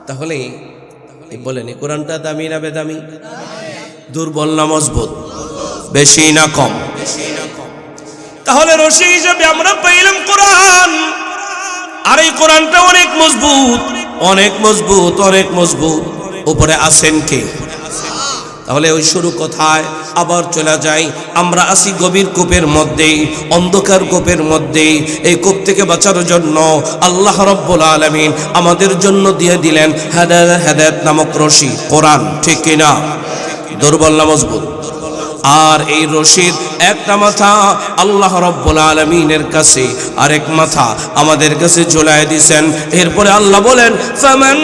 তাহলে বলেন, এই কোরআনটা দামি না বেদামি? দুর্বল না মজবুত? বেশি না কম? তাহলে রশি হিসেবে আমরা পাইলাম কোরআন, আর এই কোরআনটা অনেক মজবুত, অনেক মজবুত, অনেক মজবুত। উপরে আছেন কে? তাহলে ওই শুরু কোথায়? আবার চলে যাই, আমরা আসি গভীর কূপের মধ্যে, অন্ধকার কূপের মধ্যে। এই কূপ থেকে বাঁচার জন্য আল্লাহ রাব্বুল আলামিন আমাদের জন্য দিয়ে দিলেন হেদায়েত নামক রশি, কোরআন, ঠিক কিনা? দুর্বল না মজবুত? আর এই রশিদ একটা মাথা আল্লাহ রাব্বুল আলামিনের কাছে, আরেক মাথা আমাদের কাছে ঝুলায় দিয়েছেন। এরপরে আল্লাহ বলেন ফামান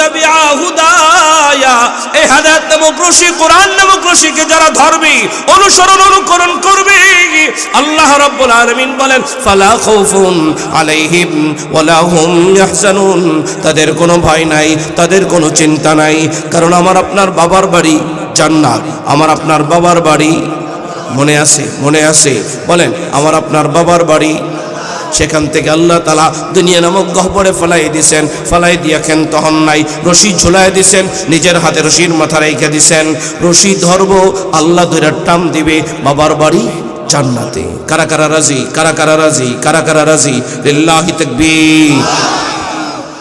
তাবিআ হুদায়া, এই হেদায়েত নামক রশি, কোরআন নামক রশিকে যারা ধরবে, অনুসরণ অনুকরণ করবে, আল্লাহ রাব্বুল আলামিন বলেন ফালা খাউফুন আলাইহিম ওয়ালা হুম ইয়াহজানুন, তাদের কোনো ভয় নাই, তাদের কোনো চিন্তা নাই। কারণ আমার আপনার বাবার বাড়ি জান্নাত, আমার আপনার বাবার বাড়ি মনে আছে? মনে আছে? বলেন আমার আপনার বাবার বাড়ি। সেখান থেকে আল্লাহ তাআলা দুনিয়া নামক গহ্বরে ফেলাই দিয়েছেন, ফেলাই দিয়া খেন তখন নাই, রশি ঝুলাই দিয়েছেন, নিজের হাতে রশির মাথা রেখে দিয়েছেন, রশি ধরবো, আল্লাহ ধরে টান দিবে, বাবার বাড়ি জান্নাতে। কারা কারা রাজি? কারা কারা রাজি? কারা কারা রাজি? লিল্লাহি তাকবীর।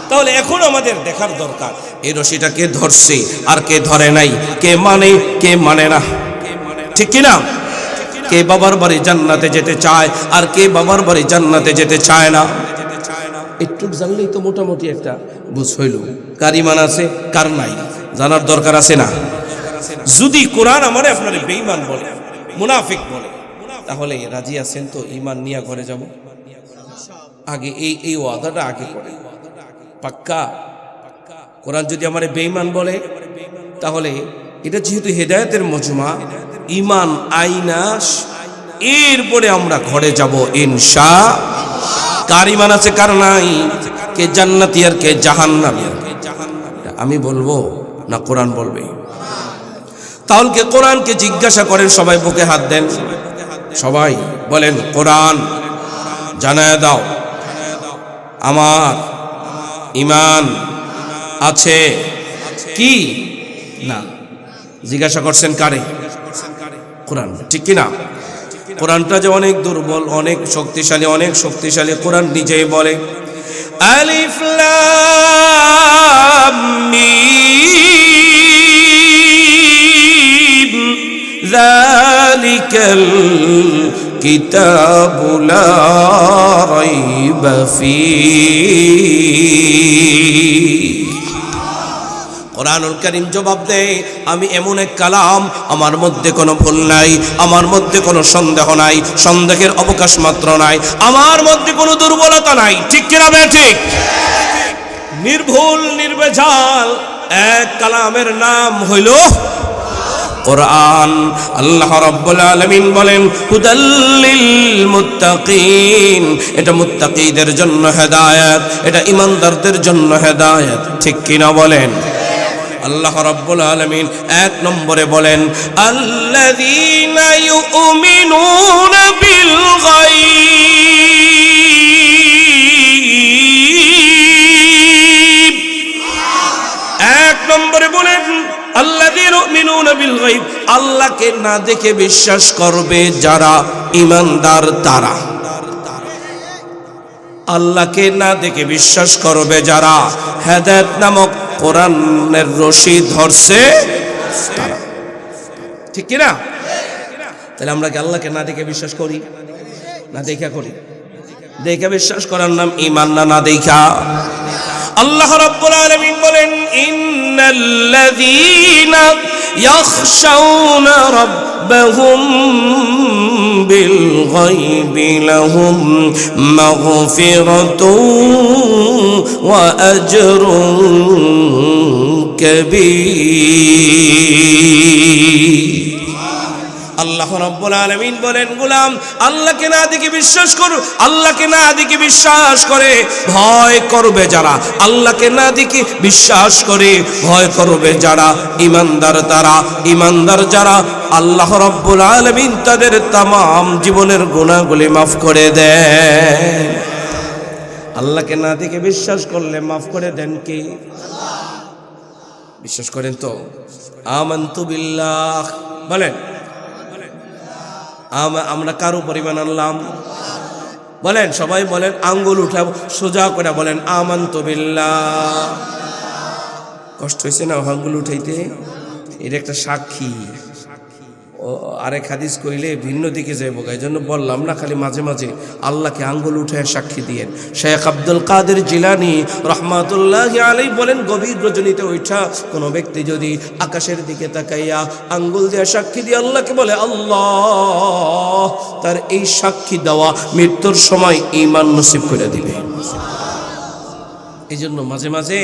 তাহলে এখন আমাদের দেখার দরকার এই রশিটা কে ধরছে আর কে ধরে নাই, কে মানে কে মানে না, ঠিক কিনা? কে বাবার বাড়ি জান্নাতে যেতে চায় আর কে বাবার বাড়ি জান্নাতে যেতে চায় না। একটু জানলেই তো মোটামুটি একটা বুঝ হইল কার ঈমান আছে কার নাই, জানার দরকার আছে না? যদি কোরআন আমারে আপনারে বেঈমান বলে, মুনাফিক বলে, তাহলে রাজি আছেন তো ঈমান নিয়ে ঘরে যাব? আগে এই ওয়াদাটা আগে করে পাক্কা। কোরআন যদি আমারে বেঈমান বলে, তাহলে এটা যেহেতু হেদায়েতের মজমা, ঈমান আইনাস, এরপরে আমরা ঘরে যাব ইনশাআল্লাহ। কার ঈমান আছে কার নাই, কে জান্নাতি আর কে জাহান্নামী, আমি বলবো না কোরআন বলবে? তাহলে কোরআনকে জিজ্ঞাসা করেন, সবাই বুকে হাত দেন, সবাই বলেন কোরআন জানায় দাও আমার ঈমান আছে কি না। জিজ্ঞাসা করছেন কারে? কোরআন, ঠিক কিনা? কোরআনটা যে অনেক দুর্বল, অনেক শক্তিশালী, অনেক শক্তিশালী। কোরআন নিজেই বলে আলিফ লাম মিম যালিকাল কিতাবু লা রাইবা ফীহি। কোরআনুল কারীম জবাব দেয়, আমি এমন এক কালাম, আমার মধ্যে কোনো ভুল নাই, আমার মধ্যে কোনো সন্দেহ নাই, সন্দেহের অবকাশ মাত্র নাই, আমার মধ্যে কোনো দুর্বলতা নাই, ঠিক কিনা বে ঠিক? নির্ভুল নির্ভেজাল এক কালামের নাম হইল কোরআন। আল্লাহ রাব্বুল আলামিন বলেন হুদাল লিল মুত্তাকিন, এটা মুত্তাকিদের জন্য হেদায়েত, এটা ঈমানদারদের জন্য হেদায়েত, ঠিক কিনা বলেন? আল্লাহ রাব্বুল আলামিন এক নম্বরে বলেন আল্লাযীনা ইউমিনুনা বিল গায়ব। এক নম্বরে বলেন আল্লাযীনা ইউমিনুনা বিল গায়ব, আল্লাহকে না দেখে বিশ্বাস করবে যারা ঈমানদার তারা। আল্লাহকে না দেখে বিশ্বাস করবে যারা হেদায়েত নামক কোরআনের রশি ধরছে তারা, ঠিক কিনা? তাহলে আমরা কি আল্লাহকে না দেখে বিশ্বাস করি না দেখা করি? দেখে বিশ্বাস করার নাম ঈমান, না দেখা? আল্লাহ রাব্বুল আলামিন বলেন ইন্নাল্লাযীনা ইয়াখশাউনা রাব্বাহুম বিল গায়বি লাহুম মাগফিরাতুন ওয়া আজরুন কাবীর। আল্লাহ রাব্বুল আলামিন বলেন গোলাম আল্লাহকে না দেখে বিশ্বাস করো, আল্লাহকে না দেখে বিশ্বাস করে ভয় করবে যারা, আল্লাহকে না দেখে বিশ্বাস করে ভয় করবে যারা ঈমানদার তারা। ঈমানদার যারা, আল্লাহ রাব্বুল আলামিন তাদের तमाम জীবনের গুনাহগুলি মাফ করে দেন। আল্লাহকে না দেখে বিশ্বাস করলে মাফ করে দেন কে? বিশ্বাস করেন তো? আমানতু বিল্লাহ বলেন। আমরা কার উপর ঈমান আনলাম? বলেন, সবাই বলেন, আঙ্গুল উঠাবো সোজা করে বলেন আমানতু বিল্লাহ। কষ্ট হয়েছে না আঙ্গুল উঠাইতে? এটা একটা সাক্ষী। আরেক হাদিস কইলে ভিন্ন দিকে যাইব, এই জন্য বললাম না, খালি মাঝে মাঝে আল্লাহকে আঙ্গুল উঠে সাক্ষী দিয়েন। শেখ আব্দুল কাদের জিলানী রহমাতুল্লাহি আলাইহি বলেন, গভীর রজনীতে ওইটা কোনো ব্যক্তি যদি আকাশের দিকে তাকাইয়া আঙ্গুল দিয়ে সাক্ষী দিয়ে আল্লাহকে বলে আল্লাহ, তার এই সাক্ষী দেওয়া মৃত্যুর সময় ঈমান নসিব করে দিবে। এই জন্য মাঝে মাঝে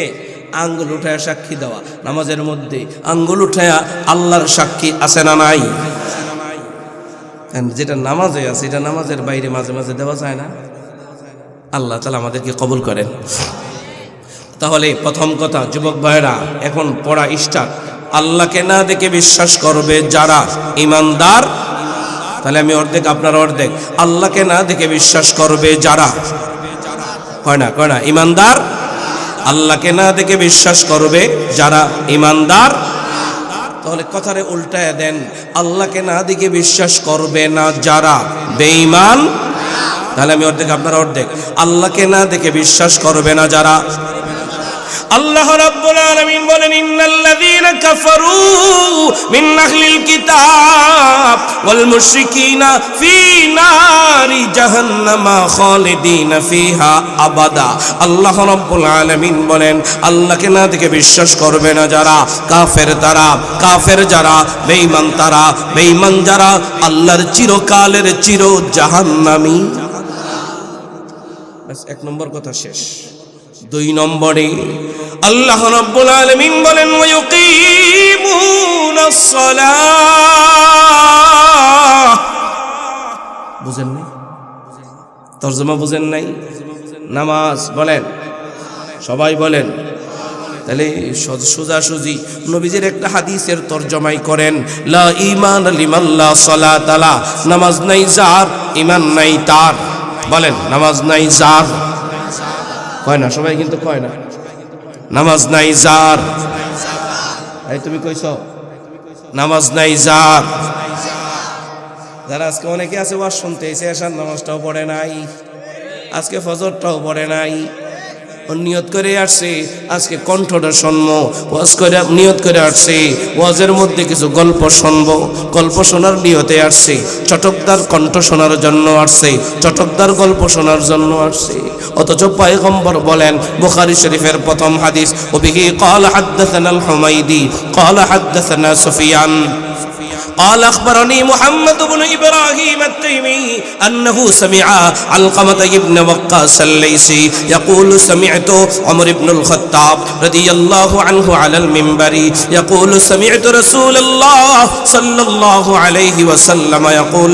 আঙ্গুল উঠায়া সাক্ষী দেওয়া, নামাজের মধ্যে আঙ্গুল উঠায়া আল্লাহর সাক্ষী আছে না নাই? যেটা নামাজে আছে এটা নামাজের বাইরে মাঝে মাঝে দেওয়া যায় না? আল্লাহ তাআলা আমাদেরকে কবুল করেন। তাহলে প্রথম কথা, যুবক ভাইরা এখন পড়া স্টার্ট। আল্লাহকে না দেখে বিশ্বাস করবে যারা ঈমানদার, তাহলে আমি অর্ধেক আপনার অর্ধেক। আল্লাহকে না দেখে বিশ্বাস করবে যারা, কয় না ঈমানদার, আল্লাহকে না দেখে বিশ্বাস করবে যারা ঈমানদার। তাহলে কথারে উল্টায় দেন, আল্লাহকে না দেখে বিশ্বাস করবে না যারা বেঈমান। তাহলে আমি অর্ধেক আপনার অর্ধেক। আল্লাহকে না দেখে বিশ্বাস করবে না যারা। আল্লাহ রাব্বুল আলামিন বলেন, ইন্নাল্লাযীনা কাফারু মিন আহলিল কিতাব ওয়াল মুশরিকিনা ফী নারি জাহান্নামা খালিদিনা ফিহা আবাদা। আল্লাহ রাব্বুল আলামিন বলেন, আল্লাহকে না দেখে বিশ্বাস করবে না যারা কাফের, তারা কাফের যারা, বেঈমান তারা, বেঈমান যারা আল্লাহর চিরকালের চির জাহান্নামী। বাস এক নম্বর কথা শেষ। দুই নম্বরে আল্লাহ রাব্বুল আলামিন বলেন, ওয়ায়ুকিমুনাস সালাহ। বুঝেন নাই? তরজমা বুঝেন নাই? নামাজ বলেন, সবাই বলেন। তাহলে সোজাসুজি নবীজির একটা হাদিসের তরজমাই করেন, লা ঈমান লিমান লা সালাত লা। নামাজ নাই যার, ঈমান নাই তার। বলেন, নামাজ নাই যার। কয় না সবাই, কিন্তু কয় না। নামাজ নাই যার, এই তুমি কইছো নামাজ নাই যার। যারা আজকে অনেকে আছে ওয়াজ শুনতে এসে আসার নামাজটাও পড়ে নাই, আজকে ফজরটাও পড়ে নাই, নিয়ত করে আসছে আজকে কণ্ঠটা শুনবো, ওয়াজ করে নিয়ত করে আসছে ওয়াজের মধ্যে কিছু গল্প শুনবো, গল্প শোনার নিয়তে আসছে, চটকদার কণ্ঠ শোনার জন্য আসছে, চটকদার গল্প শোনার জন্য আসছে। অথচ পয়গম্বর বলেন, বুখারী শরীফের প্রথম হাদিস, ওবিহি ক্বালা হাদাসানা আল হুমাইদি ক্বালা হাদাসানা সুফিয়ান قال أخبرني محمد بن إبراهيم التيمي أنه سمع علقمة بن وقاص الليثي يقول سمعت عمر بن الخطاب رضي الله عنه على المنبر يقول سمعت رسول الله صلى الله عليه وسلم يقول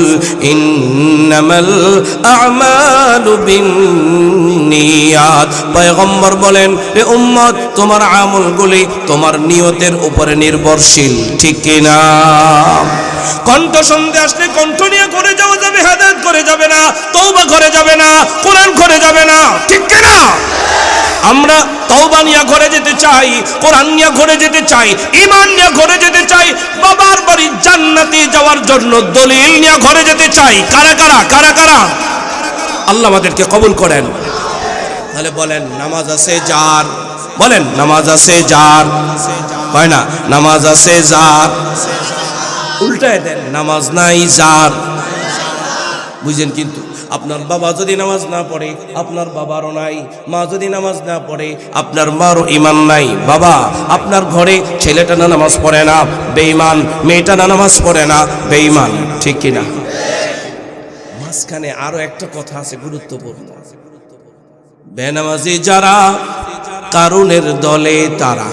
إنما الأعمال بالنيات। পয়গম্বর বলেন, হে উম্মত, তোমার আমলগুলি তোমার নিয়তের উপরে নির্ভরশীল, ঠিক কিনা? কণ্ঠ শুনতে আসলে কণ্ঠ নিয়ে করে যাওয়া যাবে, হেদায়েত করে যাবে না, তওবা করে যাবে না, কোরআন করে যাবে না, ঠিক কিনা? আমরা তওবা নিয়ে ঘরে যেতে চাই, কোরআন নিয়ে ঘরে যেতে চাই, ঈমান নিয়ে ঘরে যেতে চাই, বাবার বাড়ি জান্নাতে যাওয়ার জন্য দলিল নিয়ে ঘরে যেতে চাই। কারা কারা কারা কারা? আল্লাহ আমাদেরকে কবুল করেন। তাহলে বলেন, নামাজ আছে যার, বলেন নামাজ আছে যার, কয় না নামাজ আছে যার। উল্টায় দেন, নামাজ নাই যার। বুঝেন? কিন্তু আপনার বাবা যদি নামাজ না পড়ে আপনার বাবারও নাই, মা যদি নামাজ না পড়ে আপনার মারও ঈমান নাই। বাবা, আপনার ঘরে ছেলেটা না নামাজ পড়ে না, বেঈমান, মেয়েটা না নামাজ পড়ে না, বেঈমান, ঠিক কিনা? মাঝখানে আরো একটা কথা আছে গুরুত্বপূর্ণ, বেনামাজি যারা কারুনের দলে তারা।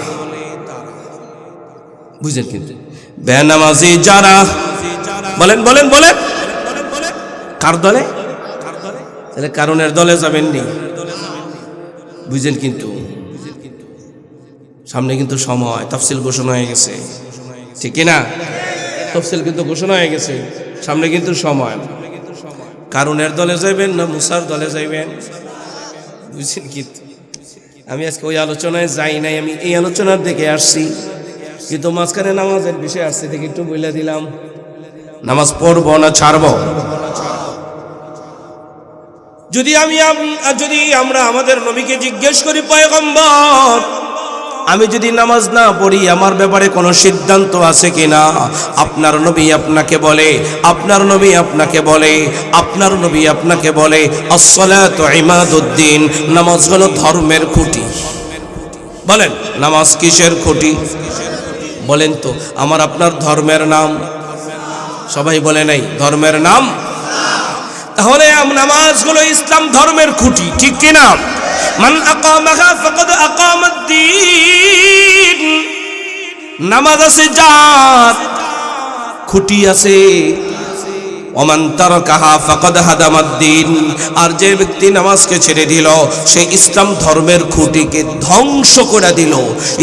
বুঝেন? কিন্তু বেনামাজি যারা, বলেন বলেন বলেন, কার দলে? তাহলে কারুনের দলে যাবেন নি? বুঝেন? কিন্তু সামনে কিন্তু সময়, তাফসিল ঘোষণা হয়ে গেছে, ঠিক কিনা? তাফসিল কিন্তু ঘোষণা হয়ে গেছে, সামনে কিন্তু সময়। কারুনের দলে যাইবেন না মুসার দলে যাইবেন? বুঝছেন? কিন্তু আমি আজকে ওই আলোচনায় যাই নাই, আমি এই আলোচনার দিকে আসছি, কিন্তু মাঝখানে নামাজের বিষয় আসছে দেখে একটু বলে দিলাম। নামাজ পড়বো না ছাড়বো? যদি আমরা আমাদের নবীকে জিজ্ঞেস করি, পয়গম্বর আমি যদি নামাজ না পড়ি আমার ব্যাপারে কোনো সিদ্ধান্ত আছে কিনা? আপনার নবী আপনাকে বলে, আপনার নবী আপনাকে বলে, আপনার নবী আপনাকে বলে আসসালাতু ইমাদুদ্দিন, নামাজ হলো ধর্মের খুঁটি। বলেন নামাজ কিসের খুঁটি? বলেন তো আমার আপনার ধর্মের নাম? সবাই বলে নাই ধর্মের নাম। তাহলে নামাজ হলো ইসলাম ধর্মের খুঁটি, ঠিক কিনা? মান আকামাহা ফাকাদ আকামাদ্দিন, নামাজ আছে যার, খুঁটি আছে। ওমান তারাকাহা ফাকাদ হাদামাদ্দিন, আর যে ব্যক্তি নামাজকে ছেড়ে দিল সে ইসলাম ধর্মের খুঁটিকে ধ্বংস করে দিল।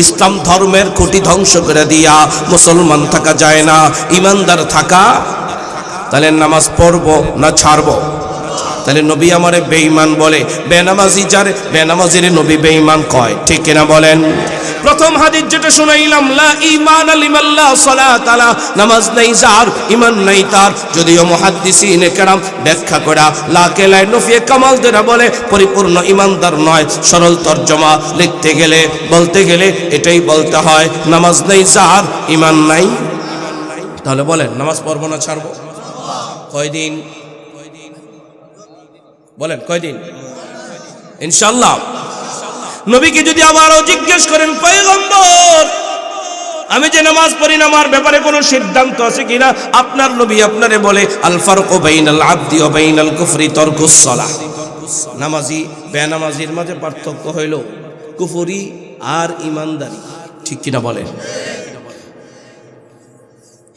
ইসলাম ধর্মের খুঁটি ধ্বংস করে দিয়া মুসলমান থাকা যায় না, ইমানদার থাকা। তাহলে নামাজ পড়বো না ছাড়বো? তাহলে নবী আমারে বেঈমান বলে, বেনামাজি যারে বেনামাজির নবী বেঈমান কয়, ঠিক কিনা বলেন? প্রথম হাদিস যেটা শুনাইলাম, লা ঈমান লিমান লা সালাত আলা, নামাজ নাই যার, ঈমান নাই তার। যদিও মুহাদ্দিসিনে কেরাম ব্যাখ্যা করা লা কেলায় নফিয়ে কামাল দেরা বলে পরিপূর্ণ ঈমানদার নয়। সরল তরজমা লিখতে গেলে বলতে গেলে এটাই বলতে হয়, নামাজ নাই যার, ঈমান নাই। তাহলে বলেন নামাজ পড়বো না ছাড়বো? কয়দিন বলেন, কয়দিন? ইনশাআল্লাহ। নবীকে যদি আবারও জিজ্ঞেস করেন, পয়গম্বর আমি যে নামাজ পড়ি না আমার ব্যাপারে কোনো সিদ্ধান্ত আছে কিনা? আপনার নবী আপনারে বলে আল ফারকু বাইনাল আবদি ওয়া বাইনাল কুফরি তারকুস সালাহ, নামাজি বেনামাজির মাঝে পার্থক্য হইল কুফরি আর ইমানদারি, ঠিক কিনা বলেন?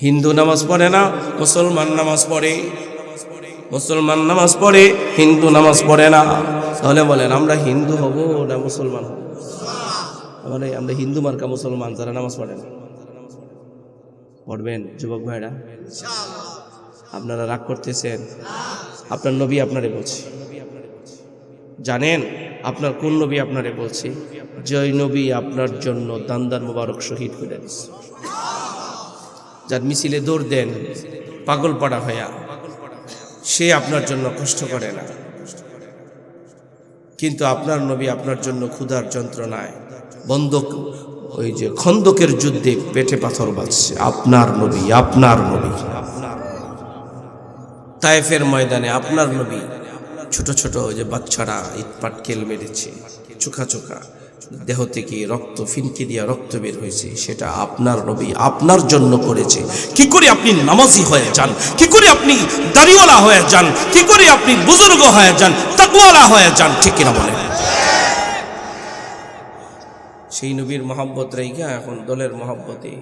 হিন্দু নামাজ পড়ে না, মুসলমান নামাজ পড়ে। মুসলমান নামাজ পড়ে, হিন্দু নামাজ পড়ে না। তাহলে বলেন আমরা হিন্দু হব না মুসলমান হব? মানে আমরা হিন্দু মার্কা মুসলমান যারা নামাজ পড়ে না। পড়বেন যুবক ভাইরা? আপনারা রাগ করতেছেন? আপনার নবী আপনারে বলছে, জানেন আপনার কোন নবী আপনারে বলছে? জয় নবী আপনার জন্য দান্দার মোবারক শহীদ করে দিচ্ছে। যার মিছিলে দৌড় দেন পাগল পাড়া হইয়া, সে আপনার জন্য কষ্ট করে না, কিন্তু আপনার নবী আপনার জন্য ক্ষুধার যন্ত্রণায় বন্দুক, ওই যে খন্দকের যুদ্ধে পেটে পাথর বাজছে। আপনার নবী, আপনার নবী তায়েফের ময়দানে আপনার নবী ছোট ছোট ওই যে বাচ্চারা ইট পাটকেল মেরেছে, চোখা চোখা দেহ থেকে রক্ত ফিনকে দিয়া রক্ত বের হয়েছে, সেটা আপনার নবী আপনার জন্য করেছে। কি করে আপনি নামাজি হয়ে যান? কি করে আপনি দাড়িওয়ালা হয়ে যান? কি করে আপনি বুজুর্গ হয়ে যান, তাকওয়ালা হয়ে যান, ঠিক কিনা বলেন? সেই নবীর মহব্বত রেখা এখন দলের মহব্বতে,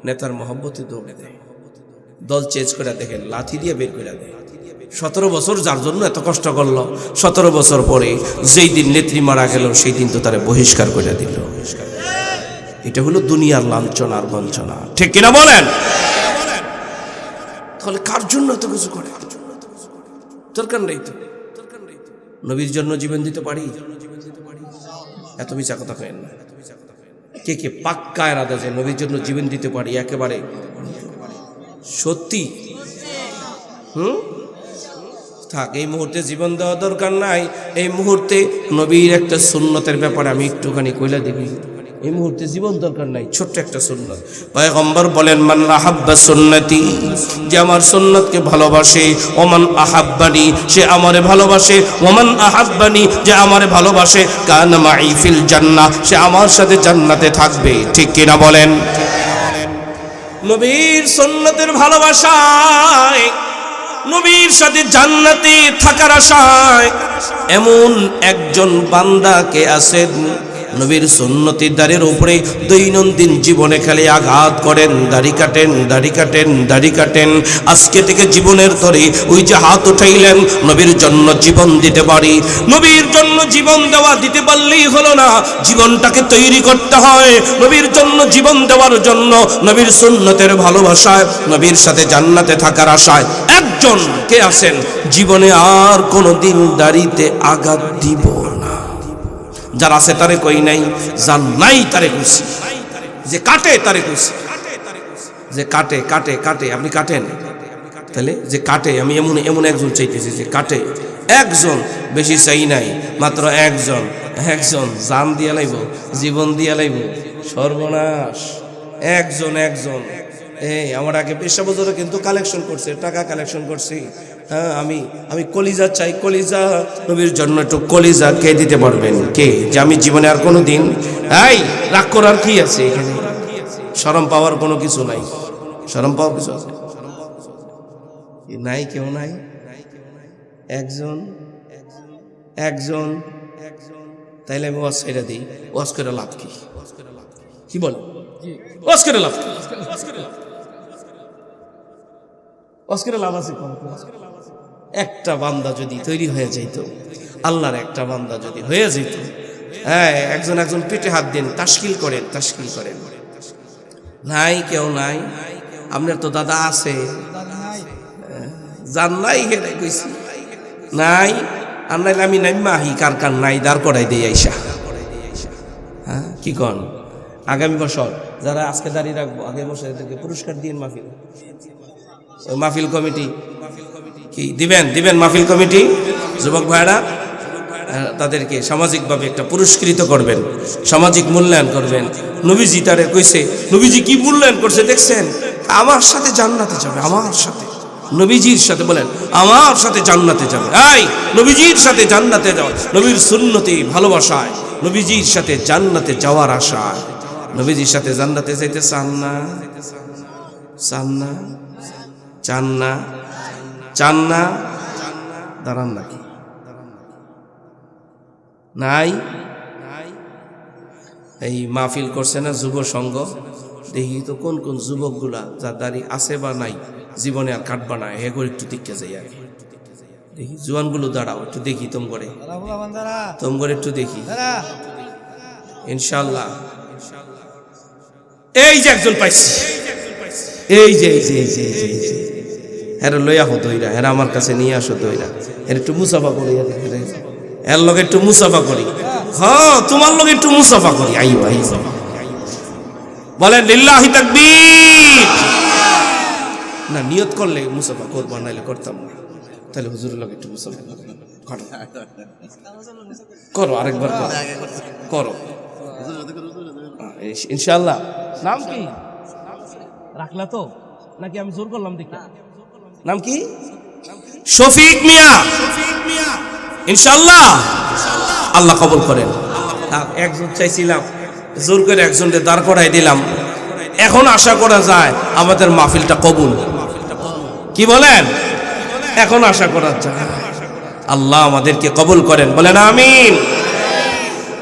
নেতার মহব্বতে দৌড়ে দেয়। দল চেঞ্জ করে দেখেন, লাথি দিয়ে বের করে দেয়। 17 বছর যার জন্য এত কষ্ট করলো, 17 বছর পরে যেই দিন নেত্রী মারা গেল সেই দিন তো তারা বহিষ্কার করে দিল। এটা হলো দুনিয়ার লাঞ্ছনা আর বঞ্চনা, ঠিক কিনা বলেন? তাহলে কার জন্য এত কিছু করে? দরকার নেই তো। নবীর জন্য জীবন দিতে পারি? এত মিছা কথা কেন না? কে কে পাক্কা এরাদা যে নবীর জন্য জীবন দিতে পারি? একেবারে সত্যি? থাক, এই মুহূর্তে জীবন দেওয়া দরকার নাই। এই মুহূর্তে নবীর একটা সুন্নতের ব্যাপারে আমি একটুখানি কইলা দিবি। এই মুহূর্তে জীবন দরকার নাই, ছোট্ট একটা সুন্নত। পয়গম্বর বলেন মান আহাব্বা সুন্নতি, যে আমার সুন্নতকে ভালোবাসে, ওমান আহাব্বানি সে আমারে ভালোবাসে, ওমান আহাব্বানি যে আমারে ভালোবাসে, কানা মাই ফিল জান্নাহ সে আমার সাথে জান্নাতে থাকবে, ঠিক কিনা বলেন? নবীর সুন্নতের ভালোবাসায়, নবীর সাথে জান্নাতে থাকার আশায় এমন একজন বান্দাকে আছেন নবীর সুন্নতির দাড়ির উপরে দৈনন্দিন জীবনে খালি আঘাত করেন, দাড়ি কাটেন, দাড়ি কাটেন, দাড়ি কাটেন। আজকে থেকে জীবনের তরে ওই যে হাত উঠাইলেন, নবীর জন্য জীবন দিতে পারি। নবীর জন্য জীবন দেওয়া দিতে পারলেই হলো না, জীবনটাকে তৈরি করতে হয়। নবীর জন্য জীবন দেওয়ার জন্য, নবীর সুন্নতের ভালোবাসায়, নবীর সাথে জান্নাতে থাকার আশায় একজন কে আছেন জীবনে আর কোনোদিন দাড়িতে আঘাত দিব না। যার আছে তারে কই নাই, যার নাই তারে কইছি। যে কাটে তারে কইছি, যে কাটে কাটে কাটে। আপনি কাটেন? তাহলে যে কাটে, আমি এমন এমন একজন চাইতেছি যে কাটে। একজন, বেশি চাই নাই, মাত্র একজন। একজন জান দিয়া লাইব, জীবন দিয়া লাইব, সর্বনাশ। একজন একজন এই আমার আগে পেশা বছরে কিন্তু কালেকশন করছে, টাকা কালেকশন করছি। হ্যাঁ, আমি কলিজা চাই, কলিজা। নবীর জন্য একটু কলিজা কে দিতে পারবেন? কে? যে আমি জীবনে আর কোনো দিন এই রাগ করার কি আছে এখানে? শরম পাওয়ার কোনো কিছু নাই। শরম পাওয়ার কিছু আছে নাই? কেউ নাই। একজন একজন তাইলে আমি ওয়াজ ছেড়ে দিই। ওয়াজ করে লাভ কি? কি বল? ওয়াজ করে লাভ কি? ওয়াজ করে লাভ আছে? একটা বান্দা যদি তৈরি হয়ে যেত, আল্লাহর একটা বান্দা যদি হয়ে যেত, হ্যাঁ, একজন একজন পেটে হাত দিন, তাশকিল করেন, তাশকিল করেন। নাই, কেউ নাই। আপনার তো দাদা আছে, জান নাই, হেরে কইছি নাই। আর নাইলে আমি নাইমা আহি, কার কার নাই দাঁড় করাই দেই আইসা। হ্যাঁ, কি কন? আগামী বছর যারা আজকে দাঁড়িয়ে রাখবো, আগামী বছর এদেরকে পুরস্কার দিন। মাহফিল কমিটি কি দিবেন? দিবেন মাহফিল কমিটি, যুবক ভাইরা তাদেরকে সামাজিকভাবে একটা পুরস্কৃত করবেন, সামাজিক মূল্যায়ন করবেন। নবীজি তারে কইছে, নবীজি কি মূল্যায়ন করছে দেখছেন? আমার সাথে জান্নাতে যাবে, আমার সাথে, নবীজির সাথে। বলেন আমার সাথে জান্নাতে যাবে। এই নবীজির সাথে জান্নাতে যাওয়া, নবীর সুন্নতি ভালোবাসায়, নবীজির সাথে জান্নাতে যাওয়ার আশায়। নবীজির সাথে জান্নাতে যাইতে চান না? চান না? চান না? চান না? দাঁড়ান নাকি? নাই। এই মাহফিল করছে না যুব সংঘ, দেখি তো কোন কোন যুবকগুলা যার দাড়ি আছে বা নাই, জীবনে আর কাটবা না, হে করে একটু দিকে যাই আগে দেখি। জোয়ানগুলো দাঁড়াও একটু দেখি, তোম করে একটু দেখি ইনশাল্লাহ। এই যে একজন পাইছি, এই যে এই যে এই যে এই যে হ্যাঁ, লইয়া হো দইরা, হ্যাঁ আমার কাছে নিয়ে আসো দইরা, হ্যাঁ একটু মুসাফা করি, এর লগে একটু মুসাফা করি। হ্যাঁ, তোমার লগে একটু মুসাফা করি। আইও আইও, বলেন লিল্লাহি তাকবীর। না, নিয়ত করলে মুসাফা করবো, নাইলে করতাম না। তাহলে হুজুরের লগে একটু মুসাফা করো, আরেকবার করো ইনশাআল্লাহ। নাম কি রাখলা তো নাকি আমি জোর করলাম? দেখি নাম কি? শফিক মিয়া। ইনশাআল্লাহ আল্লাহ কবুল করেন। একজন চাইছিলাম, জোর করে একজনকে দাঁড় করাই দিলাম। এখন আশা করা যায় আমাদের মাহফিলটা কবুল। কি বলেন? এখন আশা করা যায় আল্লাহ আমাদেরকে কবুল করেন, বলেন আমিন।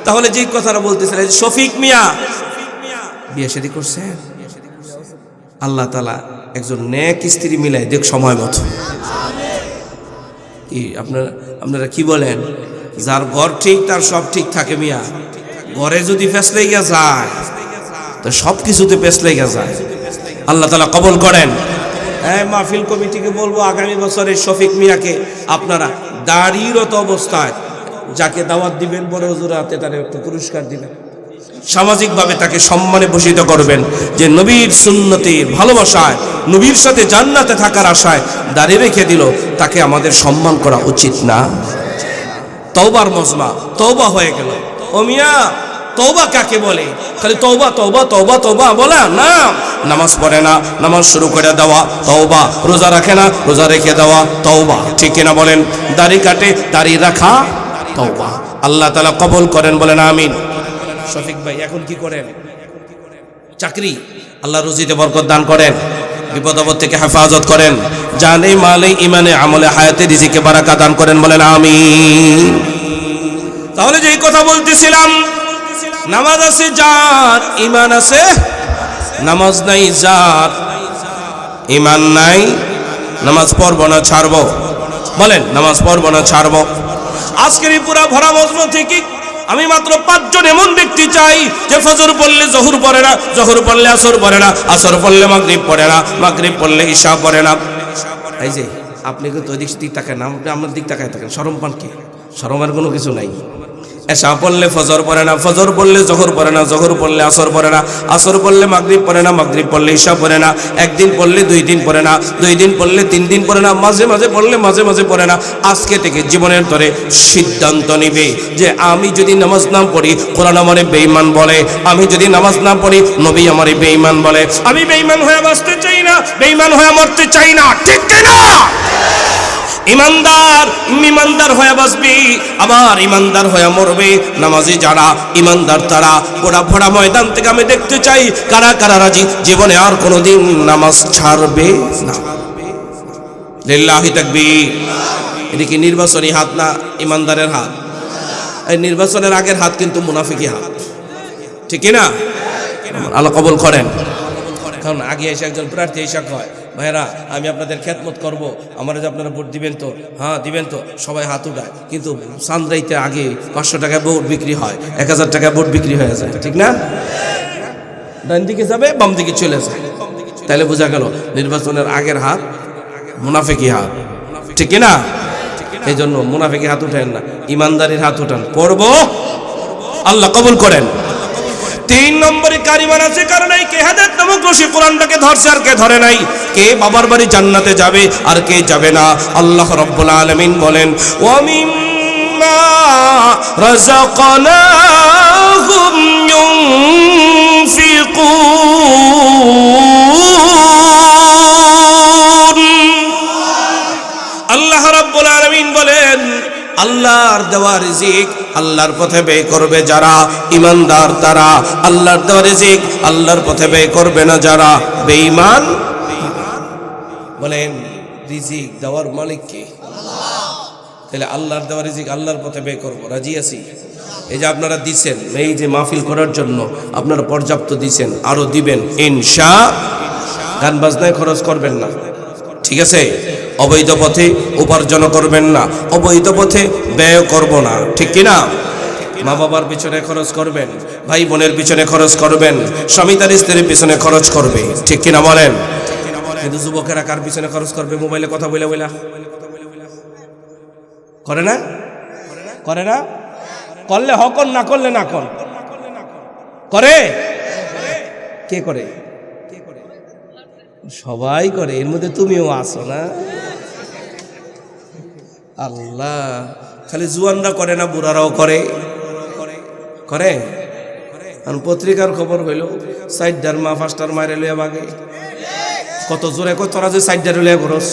তাহলে যে কথাটা বলতেছিলেন, শফিক মিয়া বিয়ে শাদী করছেন, আল্লাহ তাআলা একজন নেক স্ত্রী মিলাই দেখ সময় মতো। কি আপনারা কি বলেন? যার ঘর ঠিক তার সব ঠিক থাকে মিয়া। ঘরে যদি পেঁচ লেগে যায় তো সব কিছুতে পেঁচ লেগে যায়। আল্লাহ তাআলা কবুল করেন। মাহফিল কমিটিকে বলবো আগামী বছরে শফিক মিয়াকে আপনারা দাঁড়িয়েরত অবস্থায় যাকে দাওয়াত দিবেন, বড় হুজুর হাতে তার একটু পুরস্কার দিবেন, সামাজিকভাবে তাকে সম্মানে ভূষিত করবেন। যে নবীর সুন্নতির ভালোবাসায়, নবীর সাথে জান্নাতে থাকার আশায় দাঁড়িয়ে রেখে দিল, তাকে আমাদের সম্মান করা উচিত না? তওবার মজমা, তওবা হয়ে গেল। ও মিয়া, তওবা কাকে বলে? খালি তওবা তওবা তওবা তওবা বলা না। নামাজ পড়ে না, নামাজ শুরু করে দেওয়া তওবা। রোজা রাখে না, রোজা রেখে দেওয়া তওবা। ঠিক কিনা বলেন? দাড়ি কাটে, দাড়ি রাখা তওবা। আল্লাহ তাআলা কবুল করেন, বলেন আমিন। শফিক ভাই এখন কি করেন? চাকরি। আল্লাহ রুজিতে বরকত দান করেন, বিপদ আপদ থেকে হেফাজত করেন, জানে মালে ইমানে আমলে হায়াতে রিজিকে বারাকা দান করেন, বলেন আমিন। তাহলে যেই কথা বলতেছিলাম, নামাজ আছে যার ঈমান আছে, নামাজ নাই যার ঈমান নাই, নামাজ পড়ব না ছাড়বো? বলেন নামাজ পড়ব না ছাড়বো? আজকের এই পুরা ভরা মজমা থেকে আমি মাত্র 5 জন এমন ব্যক্তি চাই যে ফজর পড়লে জোহর পড়ে না, জোহর পড়লে আসর পড়ে না, আসর পড়লে মাগরিব পড়ে না, মাগরিব পড়লে ইশা পড়ে না। এই যে আপনি কিন্তু ওই দিক তাকায় না, আপনি আমার দিক তাকায় থাকেন। শরম পান কি? শরমের কোনো কিছু নাই। এশা পড়লে ফজর পড়ে না, ফজর পড়লে জোহর পড়ে না, জোহর পড়লে আসর পড়ে না, আসর পড়লে মাগরিব পড়ে না, মাগরিব পড়লে ইশা পড়ে না, একদিন পড়লে 2 দিন পড়ে না, 2 দিন পড়লে 3 দিন পড়ে না, মাঝে মাঝে পড়লে মাঝে মাঝে পড়ে না। আজকে থেকে জীবনের তরে সিদ্ধান্ত নিবে যে আমি যদি নামাজ না পড়ি কোরআন আমারে বেঈমান বলে, আমি যদি নামাজ না পড়ি নবী আমারে বেঈমান বলে। আমি বেঈমান হয়ে বাঁচতে চাই না, বেঈমান হয়ে মরতে চাই না, ঠিক কি না? ইমানদার হয়ে বাঁচবি, আবার ইমানদার হয়ে মরবে। নামাজি যারা ইমানদার তারা পোড়া পোড়া ময়দান থেকে আমি দেখতে চাই কারা কারা রাজি জীবনে আর কোনোদিন নামাজ ছাড়বে না। লিল্লাহি তাকবীর। এদিকে নির্বাচনী হাত না ইমানদারের হাত। এই নির্বাচনের আগের হাত কিন্তু মুনাফিকি হাত, ঠিক না? আল্লাহ কবুল করেন। কারণ আগে এসে একজন প্রার্থী এসে কয়, ভাইরা আমি আপনাদের খেদমত করব, আমার যে আপনারা ভোট দিবেন তো? হ্যাঁ দিবেন তো। সবাই হাত উঠায়, কিন্তু সান্দ্রাইতে আগে 500 টাকায় ভোট বিক্রি হয়, 1000 টাকায় ভোট বিক্রি হয়ে যায়, ঠিক না? ডান দিকে যাবে, বাম দিকে চলে যায়। তাহলে বোঝা গেল নির্বাচনের আগের হাত মুনাফিকি হাত, ঠিক না? এই জন্য মুনাফিকি হাত উঠেন না, ইমানদারির হাত উঠান, পড়ব, আল্লাহ কবুল করেন। 3 নম্বরে কারিমান আছে, কারণ এই কে হেদায়েত নামক রশি কোরআনটাকে ধরছে আর কে ধরে নাই, কে বাবার বাড়ি জান্নাতে যাবে আর কে যাবে না। আল্লাহ রাব্বুল আলামিন বলেন, ওয়া মিম্মা রাযাকনাহুম ইউনফিকুন। আল্লাহ রাব্বুল আলামিন বলেন, আল্লাহর দেওয়া রিজিক আল্লাহর পথে ব্যয় করবে যারা ইমানদার তারা, আল্লাহর দেওয়া রিজিক আল্লাহর পথে ব্যয় করবে না যারা বেঈমান। বলেন রিজিক দেওয়ার মালিক কে? আল্লাহ। তাহলে আল্লাহর দেওয়া রিজিক আল্লাহর পথে ব্যয় করব, রাজি আছি? এই যে আপনারা দিছেন, এই যে মাহফিল করার জন্য আপনারা পর্যাপ্ত দিছেন, আরো দিবেন ইনশাআল্লাহ। গান বাজনায় খরচ করবেন না, ঠিক আছে? অবৈধ পথে উপার্জন করবেন না, অবৈধ পথে ব্যয় করব না, ঠিক কিনা? মা বাবার পিছনে খরচ করবেন, ভাই বোনের পিছনে খরচ করবেন, স্বামী তার স্ত্রীর পিছনে খরচ করবে, ঠিক কিনা বলেন? কিন্তু যুবকেরা কার পিছনে খরচ করবে? মোবাইলে কথা বলে বলে করে না? করে না? করলে হকন, না করলে না কর। করে? কে করে? সবাই করে, এর মধ্যে তুমিও আসো না? আল্লাহ, খালি জুয়ানরা করে না, বুড়ারাও করে? করে? কারণ পত্রিকার খবর হইল 4টার মা 5টার মায়ের লইয়া বাগে। কত জোরে কয় তোরা যে 4টার লইয়া করস,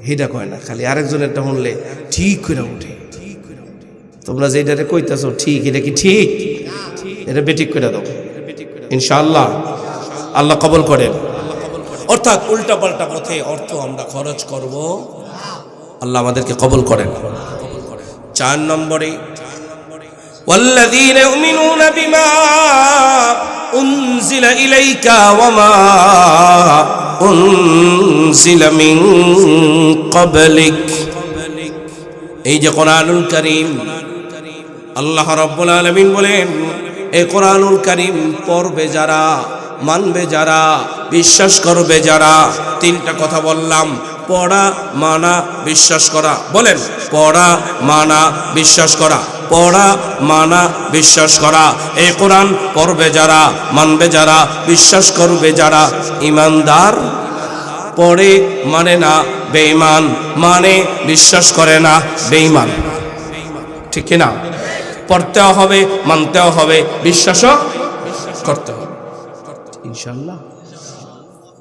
হেটা কয় না, খালি আরেকজনেরটা শুনলে ঠিক করে উঠে। তোমরা যেটারে কইতাছো ঠিক, এটা কি ঠিক? এটা বেঠিক করে দাও ইনশাআল্লাহ, আল্লাহ কবুল করেন। অর্থাৎ উল্টা পাল্টা পথে অর্থ আমরা খরচ করব, আল্লাহ আমাদেরকে কবুল করেন। 4 নম্বরে ওয়াল্লাযীনা ইউমিনুনা বিমা উনজিলা ইলাইকা ওয়া মা উনজিলা মিন ক্বাবলিক। এই যে কোরআনুল কারীম, আল্লাহ রাব্বুল আলামিন বলেন, এই কোরআনুল কারীম পড়বে যারা, মানবে যারা, বিশ্বাস করবে যারা। 3টা কথা বললাম, পড়া, মানা, বিশ্বাস করা। বলেন, পড়া, মানা, বিশ্বাস করা। পড়া, মানা, বিশ্বাস করা। এই কোরআন পড়বে যারা, মানবে যারা, বিশ্বাস করবে যারা ইমানদার। পড়ে মানে না বেঈমান, মানে বিশ্বাস করে না বেঈমান, ঠিক না? পড়তেও হবে, মানতেও হবে, বিশ্বাসও করতে হবে ইনশাআল্লাহ।